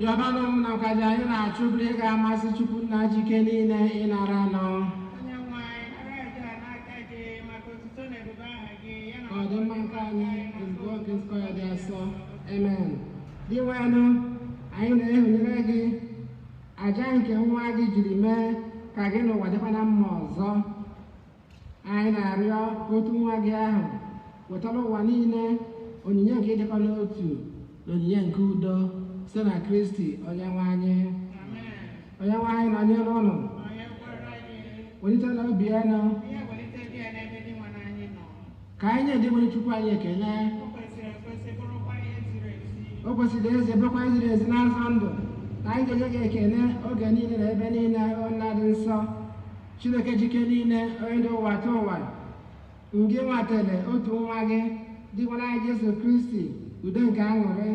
Yọbanụ m na nkaji anyị na-achụ bụrụ ị ga-amasị Chukwu nna jike niile ịnara nọ. Ka ọ dị mma nke anyị ozugbo nke nzukọ ya dị asọ. Amen. Dị nwenụ, anyị na-ehunyere gị aja nke nwa gị jiri mee ka gị n'ụwa dịkwa na mma ọzọ. anyị na-arịọ ka otu nwa gị ahụ wetara ụwa niile onyinye nke ịdịkọ n'otu na onyinye nke udo site na Kristi Onyenwe anyị. Onyenwe anyị nọnyere ụnụ, welite n'obi enu ka anyị na-ede nwere Chukwu anyị ekele. O kwesịrị ezi bụrụkwa ziri ezi n'azụ ndụ na anyị ga-enye gị ekele oge niile na ebe niile, nna dị nsọ, Chineke jike niile, onye dị ụwa ta ụwa. Ngị nwatele otu nwa gị dịkwana anyị Jesu Kristi udo nke aṅụrị,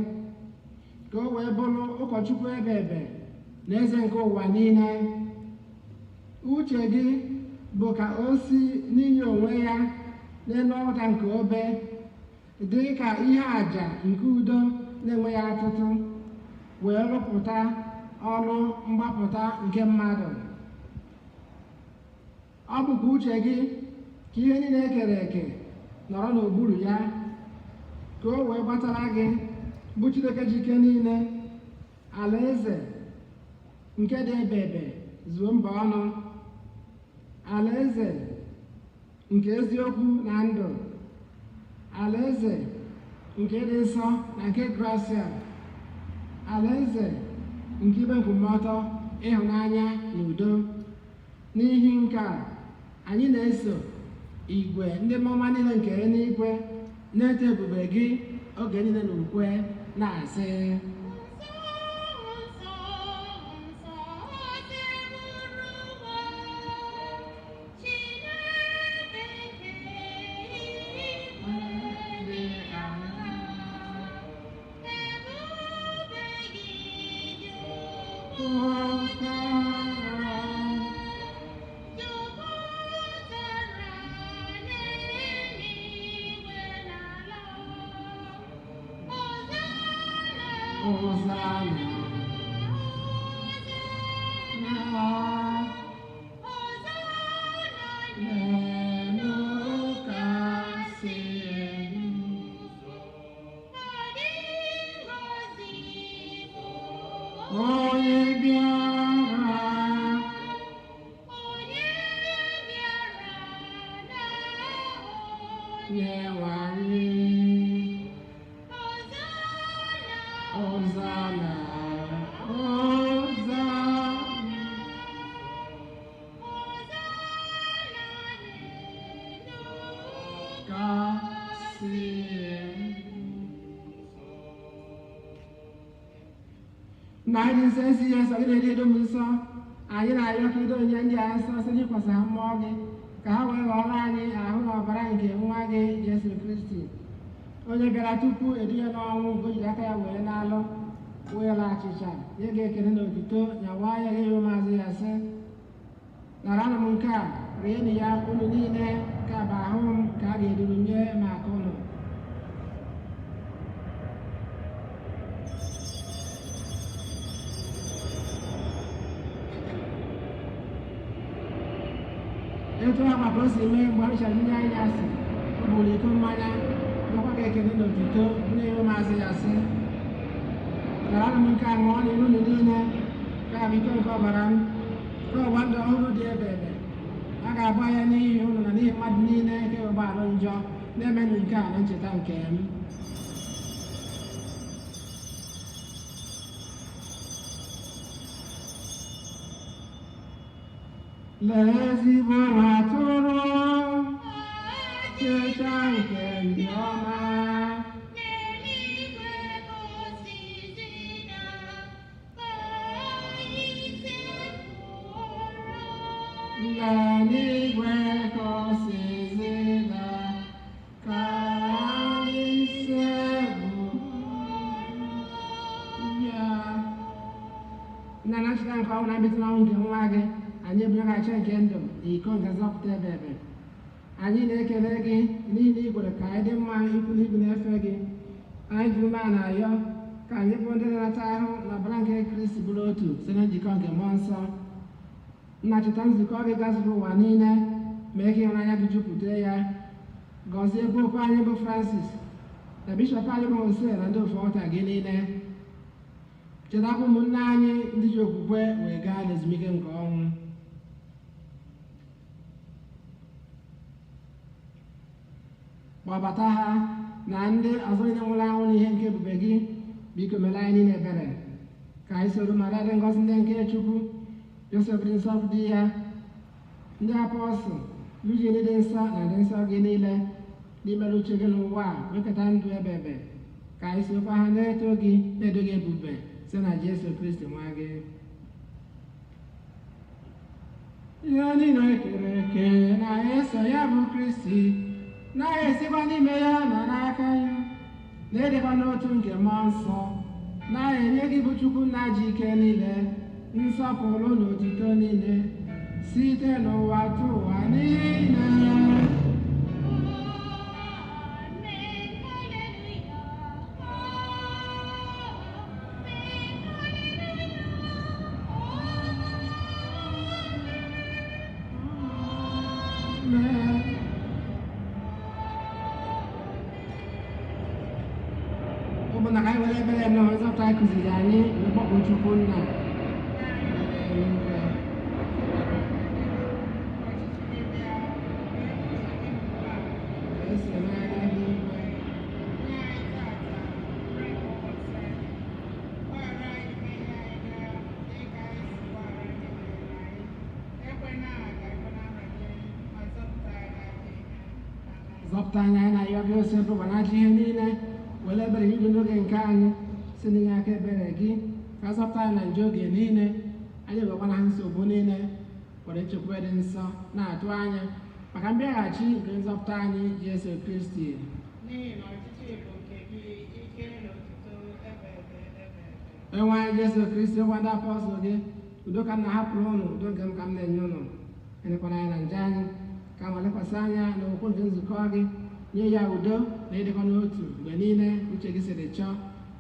ka o wee bụrụ ụkọchukwu ebe na eze nke ụwa niile. Uche gị bụ ka o si n'inye onwe ya n'elu ọta nke obe dị ka ihe àjà nke udo na-enweghị atụtụ wee rụpụta ọrụ mgbapụta nke mmadụ. Ọ bụkwa uche gị ka ihe niile ekere eke nọrọ n'okpuru ya, ka o wee gbatara gị bụ Chineke jike niile alaeze nke dị ebe zuo mba ọnụ, alaeze nke eziokwu na ndụ, alaeze nke dị nsọ na nke gracia, alaeze nke ibe nkwụmọtọ, ịhụnanya na udo. N'ihi nke a, anyị na-eso igwe ndị mmụọ niile nke eluigwe na-eto ebube gị oge niile na ukwe na-asị: na anyị nsọ esi ya nsọ gị na-edo m nsọ, anyị na-arịọ ka ido onye ndị a nsọ site n'ikwasị ha mmụọ gị, ka ha wee ghọrọ anyị ahụ na ọbara nke nwa gị Jesu Kristi, onye bịara tupu edunye n'ọnwụ, nke o jiri aka ya wee na-alụ weela achịcha, nye gị ekele na otuto, nyawa ya gị ihu maazị ya sị: naranụ m nke a, rienụ ya unu niile, ka bụ ahụ m ka a ga-eduru nye maka unu. Etu akwa ka o si mee mgbe anyị chọrọ inye anyị asị, ọ bụrụ iko mmanya, nyekwa gị ekele na otuto, nye ihu maazị ya sị: naranụ m nke a, ṅụọ na unu niile, ka bụ iko nke ọbara m, ka ọgba ndụ ọhụrụ dị ebe a ga-agba ya n'ihi unu na n'ihi mmadụ niile nke ụgbọala njọ, na-emenụ nke a na ncheta nke m. Lee ezigbo nwa atụrụ, cheta nke ndị ọma, n'eluigwe ka o si zida, ka anyị ya. Nna na ncheta nke ọnwụ na mbite n'ọnwụ nke nwa gị, anyị ebunyegachi nke ndụ na iko nke nzọpụta ebe. Anyị na-ekele gị n'ihi na ị kwere ka anyị dị mma ikwu na ibu na-efe gị. Anyị ji ume a na-ayọ ka anyị bụ ndị na-anata ahụ na ọbara nke Kristi bụrụ otu site na njikọ nke mmụọ nsọ. Nna, cheta nzukọ gị gazuru ụwa niile, mee ka ịhụnanya gị jupụta ya. Gọzie popu anyị bụ Francis na bishọp anyị bụ Jose na ndị ofe ọta gị niile. Chetakwa ụmụnne anyị ndị ji okwukwe wee gaa n'ezumike nke ọnwụ. kpọbata ha na ndị ọzọ niile nwụrụ anwụ n'ihe nke ebube gị. Biko mere anyị niile ebere ka anyị soro mara dị ngọzi ndị nke Chukwu, Josef dị nsọ di ya, ndị apọstụl, Ugene dị nsọ na ndị nsọ gị niile n'imere uche gị n'ụwa a wekọta ndụ ebebe. Ka anyị sokwa ha na-eto gị na-edo gị ebube site na Jesu Kristi nwa gị. Ihe niile ekere eke na-eso ya bụ Kristi, na-esikwa n'ime ya na n'aka ya, na-edekwa n'otu nke mmụọ nsọ, na-enye gị bụ Chukwu nna ji ike niile, nsọpụrụ na otuto niile, site n'ụwa tụ ụwa niile. Ụmụnna ka anyị were ebere na nzọpụta anyị kụziri anyị n'ịkpọkụ Chukwu nna. Zọpụta anyị anyị na-ayọ gị ose bụba na ajọ ihe niile, were ebere gị n'oge nke anyị si n'inye aka ebere gị, ka zọpụta anyị na nje oge niile, anyị ewekwana ha nsogbu niile, were nchekwa dị nsọ na-atụ anya maka mbịaghachi nke nzọpụta anyị Jesu Kristi. Enwe anyị Jesu Kristi, gwa ndị apọstụl gị, udo ka m na-ahapụrụ ụnụ, udo nke m ka m na-enye ụnụ. Enyekwana anyị na nje anyị, ka ma lekwasị anya n'okwu nke nzukọ gị, nye ya udo na ịdịkọ n'otu mgbe niile uche gị siri chọọ,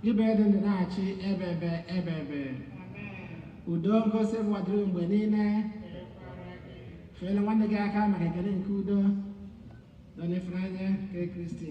gị bụ ịdị ndụ na-achị ebebe. Udo ngosi gbadoro mgbe niile. Feela nwanne gị aka maka ekele nke udo nọ n'ịfụnanya nke Kristi.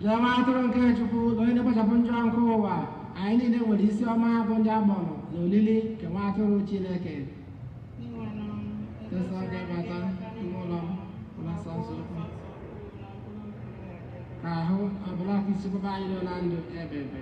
Jama atụrụ nke Chukwu na onye na-ekpochapụ njọ nke ụwa, anyị niile nwere isi ọma bụ ndị agbọrọ na olili nke nwa atụrụ Chineke. Nsọ ga-abata n'ụlọ nsọ nsọ ka ahụ ọbụla ka isi pụba anyị nọ na ndụ ebebe.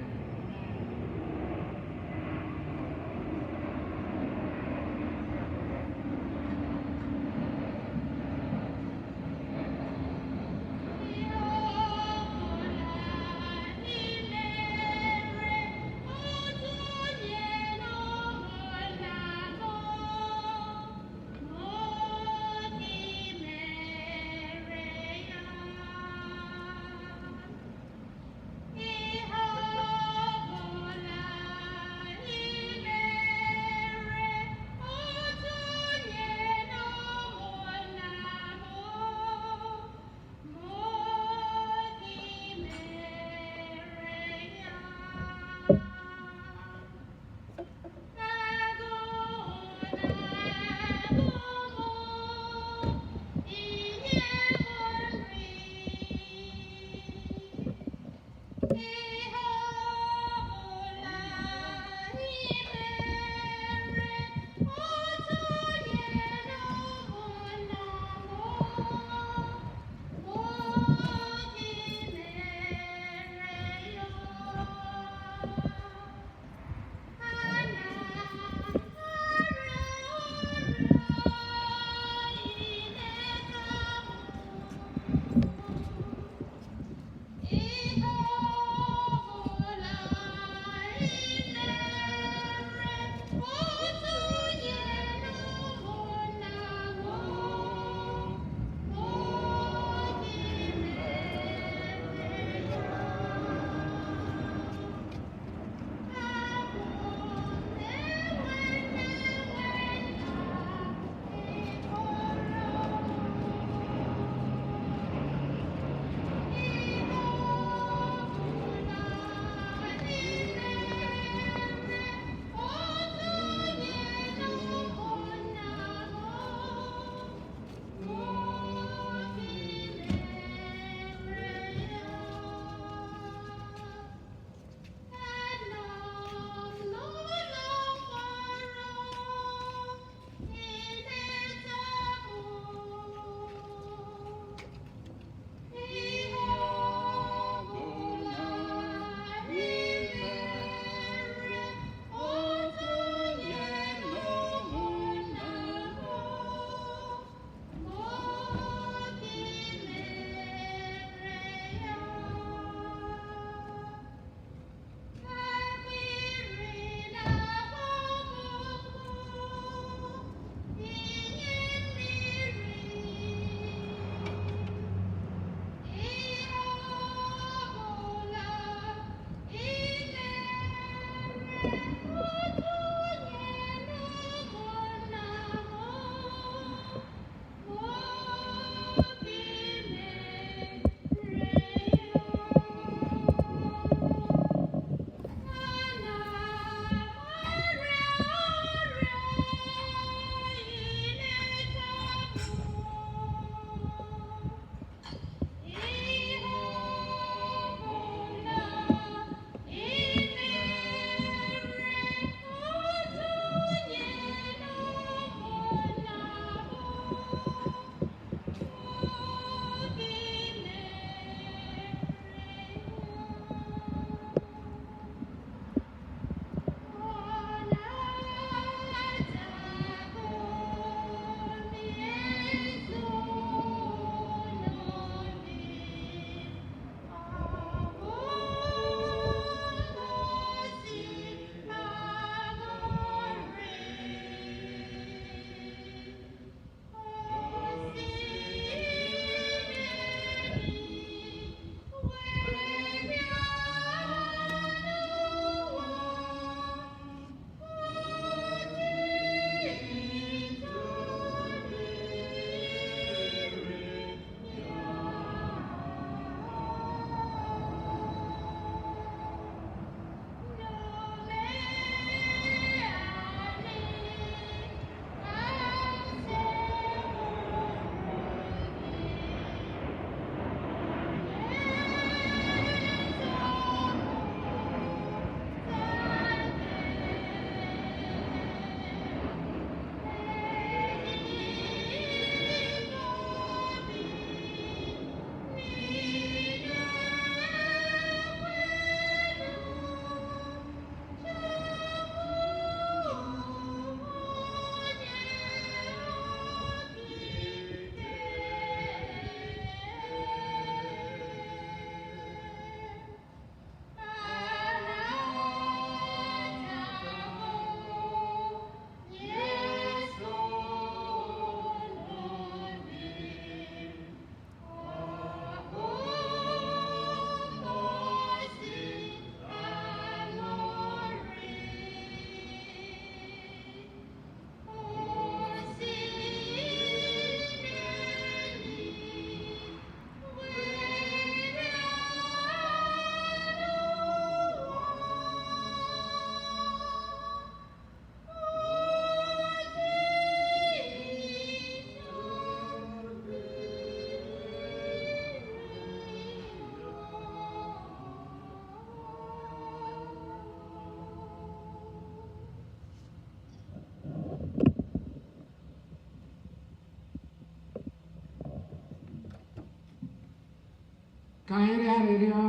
ka anyị rịọ arịrịọ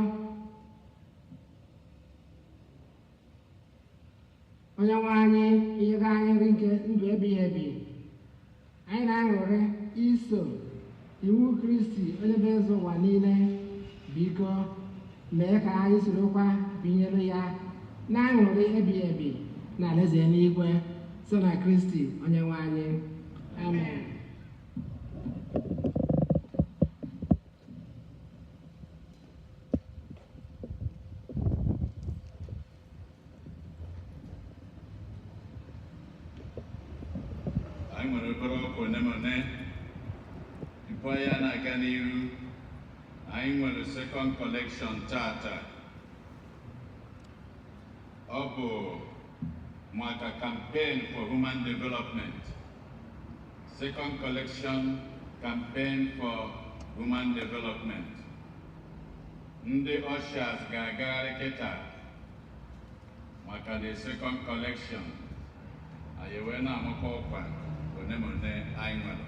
onye nwe anyị inyere anyị nri nke ndụ ebighị ebi. Anyị na-aṅụrị iso iwu Kristi onye bụ eze ụwa niile. Biko mee ka anyị sorokwa binyere ya na-aṅụrị ebighị ebi na alaeze eluigwe so na Kristi onye nwe anyị. Amen. Anyị nwere obere ọkụ onemone tupu ya na-aga n'iru. Anyị nwere second collection tata. Ọ bụ maka campaign for human development. Second collection campaign for human development. Ndị ushers ga-agagharị kịta maka the second collection. Anyị wee na-amakwa ọkwa onemone anyị nwere.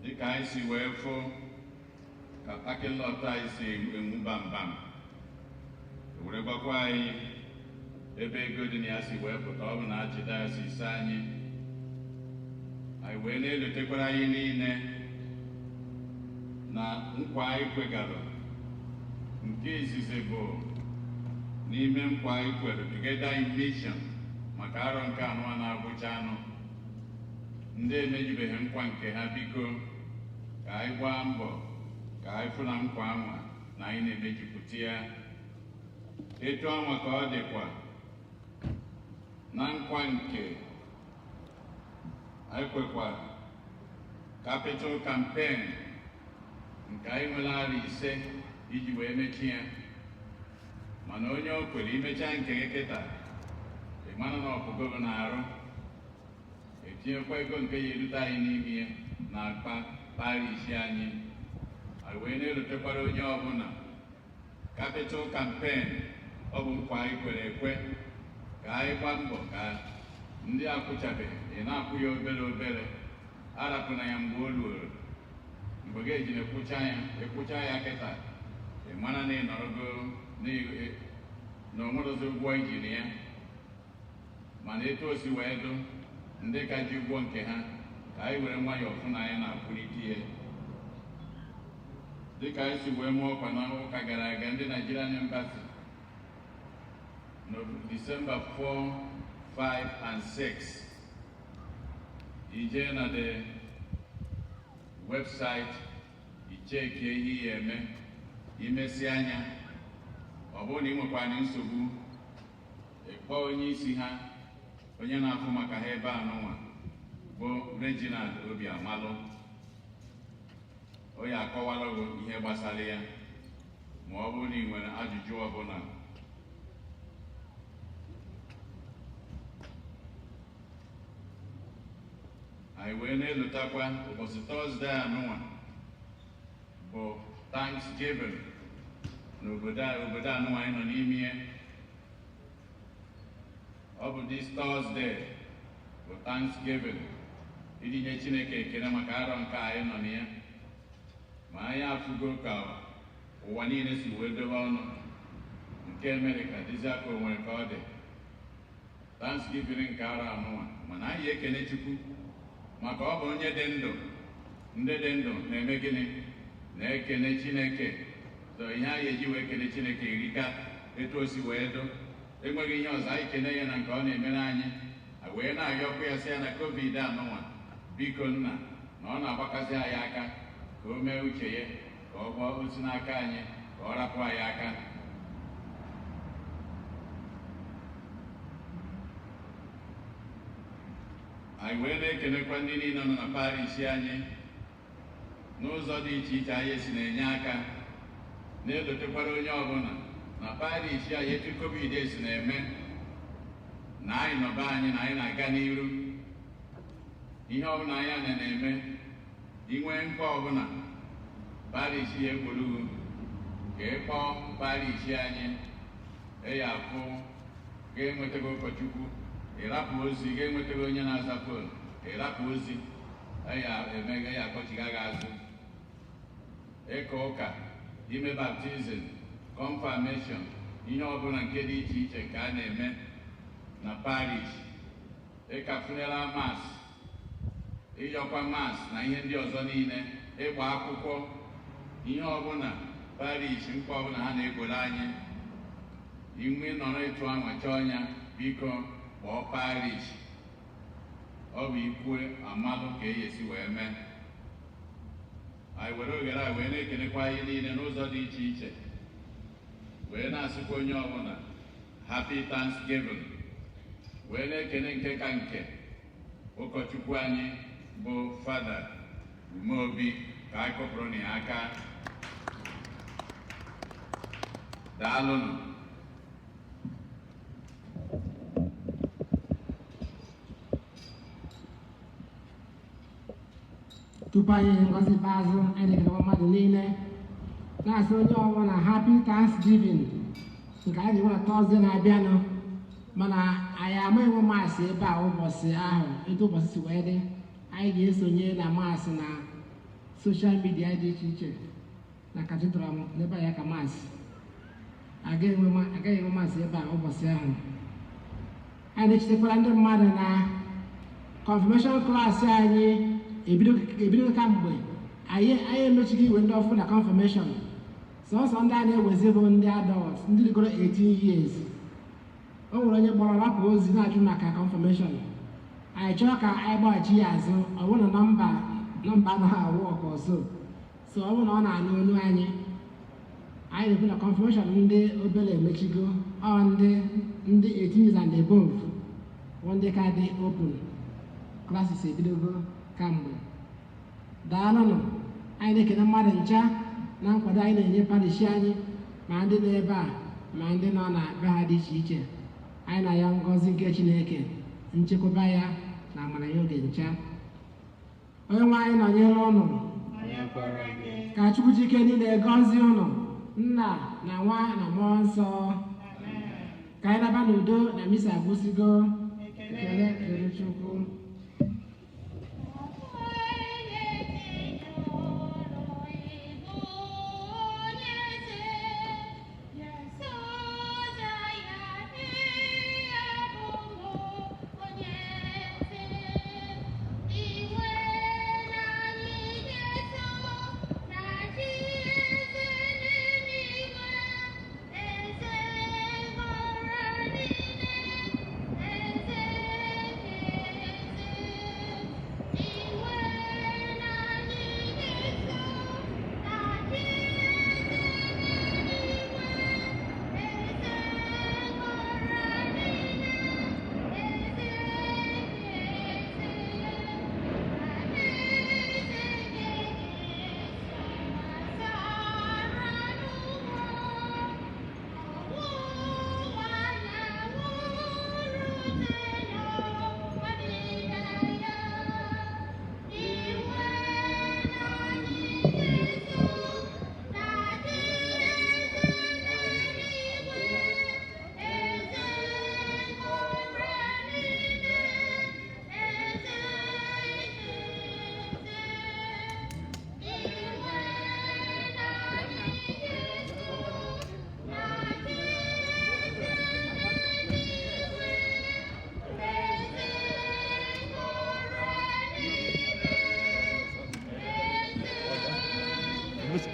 Dịka anyị si wee fụ ka parking lot anyị si enwu bambam, were gwakwa anyị ebe ego dị na ya si wee pụta. Ọ bụ na achị diocese anyị wee na-elotekwara anyị niile na nkwa anyị kwegara. Nke izizi bụ n'ime nkwa anyị kwere together in mission maka arọ nke anọ na-agwụcha anụ. Ndị emejubeghị nkwa nke ha, biko ka anyị gbaa mbọ ka anyị fụ na nkwa anwa na anyị na-emejupụta ya. Etu anwa ka ọ dịkwa na nkwa nke anyị kwekwa capital campaign nke anyị nwere arọ 5 iji wee mechi ya. Mana onye o kwere imecha nke gị kịta, ị mara na ọpụgo na arụ etinyekwa ego nke ya erute anyị n'ime ya na akpa parish anyị. Anyị wee na-elotekwara onye ọbụla capital campaign. Ọ bụ nkwa anyị kwere ekwe ka anyị gbaa mbọ ka ndị akwụchabeghị ị na-akwụ ya obere obere. Arapụna ya mgbe o ruoro, mgbe ga-eji ekwụcha ya kịta, ị mara na ị nọrọgo na onwerozi ụgwọ ijiri ya. Mana etu o si wee dụ ndị ka ji ụgwọ nke ha, ka anyị were nwayọọ fụ na anyị na-akwụlite ya. Dịka anyị si wee mụọ ọkwa n'ụka gara aga, ndị Nigerian Embassy no December 4, 5 and 6 ije na the website icheke ihe ya eme. Imesi anya ọ bụrụ na ị nwekwara nsogbu, ịkpọ onye isi ha, onye na-afụ maka ha ebe anụnwa bụ Reginald Obiamalụ. O ya akọwara ihe gbasara ya ma ọ bụrụ na ị nwere ajụjụ ọbụla. Anyị wee na-elotakwa ụbọchị Tọzdee anụnwa bụ Thanksgiving n'obodo anụnwa anyị nọ n'ime ya. Ọ bụ this Thursday bụ Thanksgiving, iji nye Chineke ekele maka arọ nke anyị nọ na ya. Ma anyị afụgo ka ụwa niile si wee dobe ọnụ, nke mere ka dịzịa ka o nwere ka ọ dị Thanksgiving nke arọ anụnwa. Mana anyị ekele Chukwu maka ọ bụ onye dị ndụ. Ndị dị ndụ na-eme gịnị? Na-ekele Chineke. So ihe anyị eji wee kele Chineke erika etu o si wee dụ. Enweghị ihe ọzọ anyị kele ya na nke ọ na-emere anyị. Wee na-ayọkwa ya sị ya na COVID anụnwa, biko nna, na ọ na-agbakasị anyị aka ka o mee uche ya, ka ọ gbaa otu n'aka anyị, ka ọ rapụ anyị aka. Anyị wee na-ekelekwa ndị niile nọ na parish anyị n'ụzọ dị iche iche anyị si na-enye aka, na-elotekwara onye ọbụla na parish anyị etu COVID si na-eme, na anyị nọba anyị na anyị na-aga n'iru ihe ọbụla anyị na-eme inwe mkpa ọbụla parish ya egwuregwu ka ịkpọ parish anyị afụ ga-enwetago ụkọchukwu ịrapụ ozi ga-enwetago onye na-aza fon ịrapụ ozi emega ya akpọchiga gị azụ ịka ụka ime baptizim confirmation ihe ọbụla nke dị iche iche nke a na-eme na parish ịka funeral mass ịyọkwa mass na ihe ndị ọzọ niile ịgba akwụkwọ ihe ọbụla parish mkpa ọbụla ha na-egboro anyị inwe nọrọ ịtụ anwacha ọnya biko kpọọ parish ọ bụ ikwe amalụ ka esi wee mee. Anyị were oghere a wee na-ekenekwa anyị niile n'ụzọ dị iche iche wee na-asịkwa onye ọbụla happy Thanksgiving wee na-ekene nke ka nke ụkọchukwu anyị bụ Fada Umeobi ka anyị kọpụrụ na ya aka. Daalụnụ. Tupu anyị ngozi ikpeazụ anyị na-ekele mmadụ niile na-asị onye ọbụla happy Thanksgiving nke anyị ga-enwe na Tọzdee na-abịanụ, mana anyị ama enwe maasị ebe a ụbọchị ahụ etu ụbọchị si wee dị. Anyị ga-esonye na maasị na soshal midia dị iche iche na katidral n'ebe anyị ka maasị agaghị enwe maasị ebe a ụbọchị ahụ. Anyị na-echetakwara ndị mmadụ na confirmation klaasị anyị ebido kamgbe anyị emechighị iwe ndị ọfụ na confirmation. Sọsọ ndị a na-ewezi bụ ndị adult ndị rigoro 18 years. O nwere onye gbọrọ rapụ ozi na-ajụ maka confirmation. Anyị chọrọ ka anyị gbaghachi ya azụ, ọ bụrụ na nọmba anaghị awụ ọkụ ọzọ, so ọ bụrụ na ọ na-anụ olu anyị na-ekwu na confirmation ndị obere emechigo, ọ ndị 18 years and above bụ ndị ka dị open. Classes ebidogo kamgbe. Daalụnụ. Anyị na-ekene mmadụ ncha na nkwado anyị na-enye parish anyị, ma ndị nọ ebe a ma ndị nọ na be ha dị iche iche. Anyị na-ayọ ngọzi nke Chineke, nchekwaba ya na amara ya oge ncha. Onye nwe anyị nọnyere ụnụ, ka Chukwu Chike niile gọzie ụnụ, Nna na Nwa na Mmụọ Nsọ. Ka anyị naba n'udo na misa agwụsigo. Ekele dịrị Chukwu.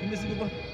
Ini sih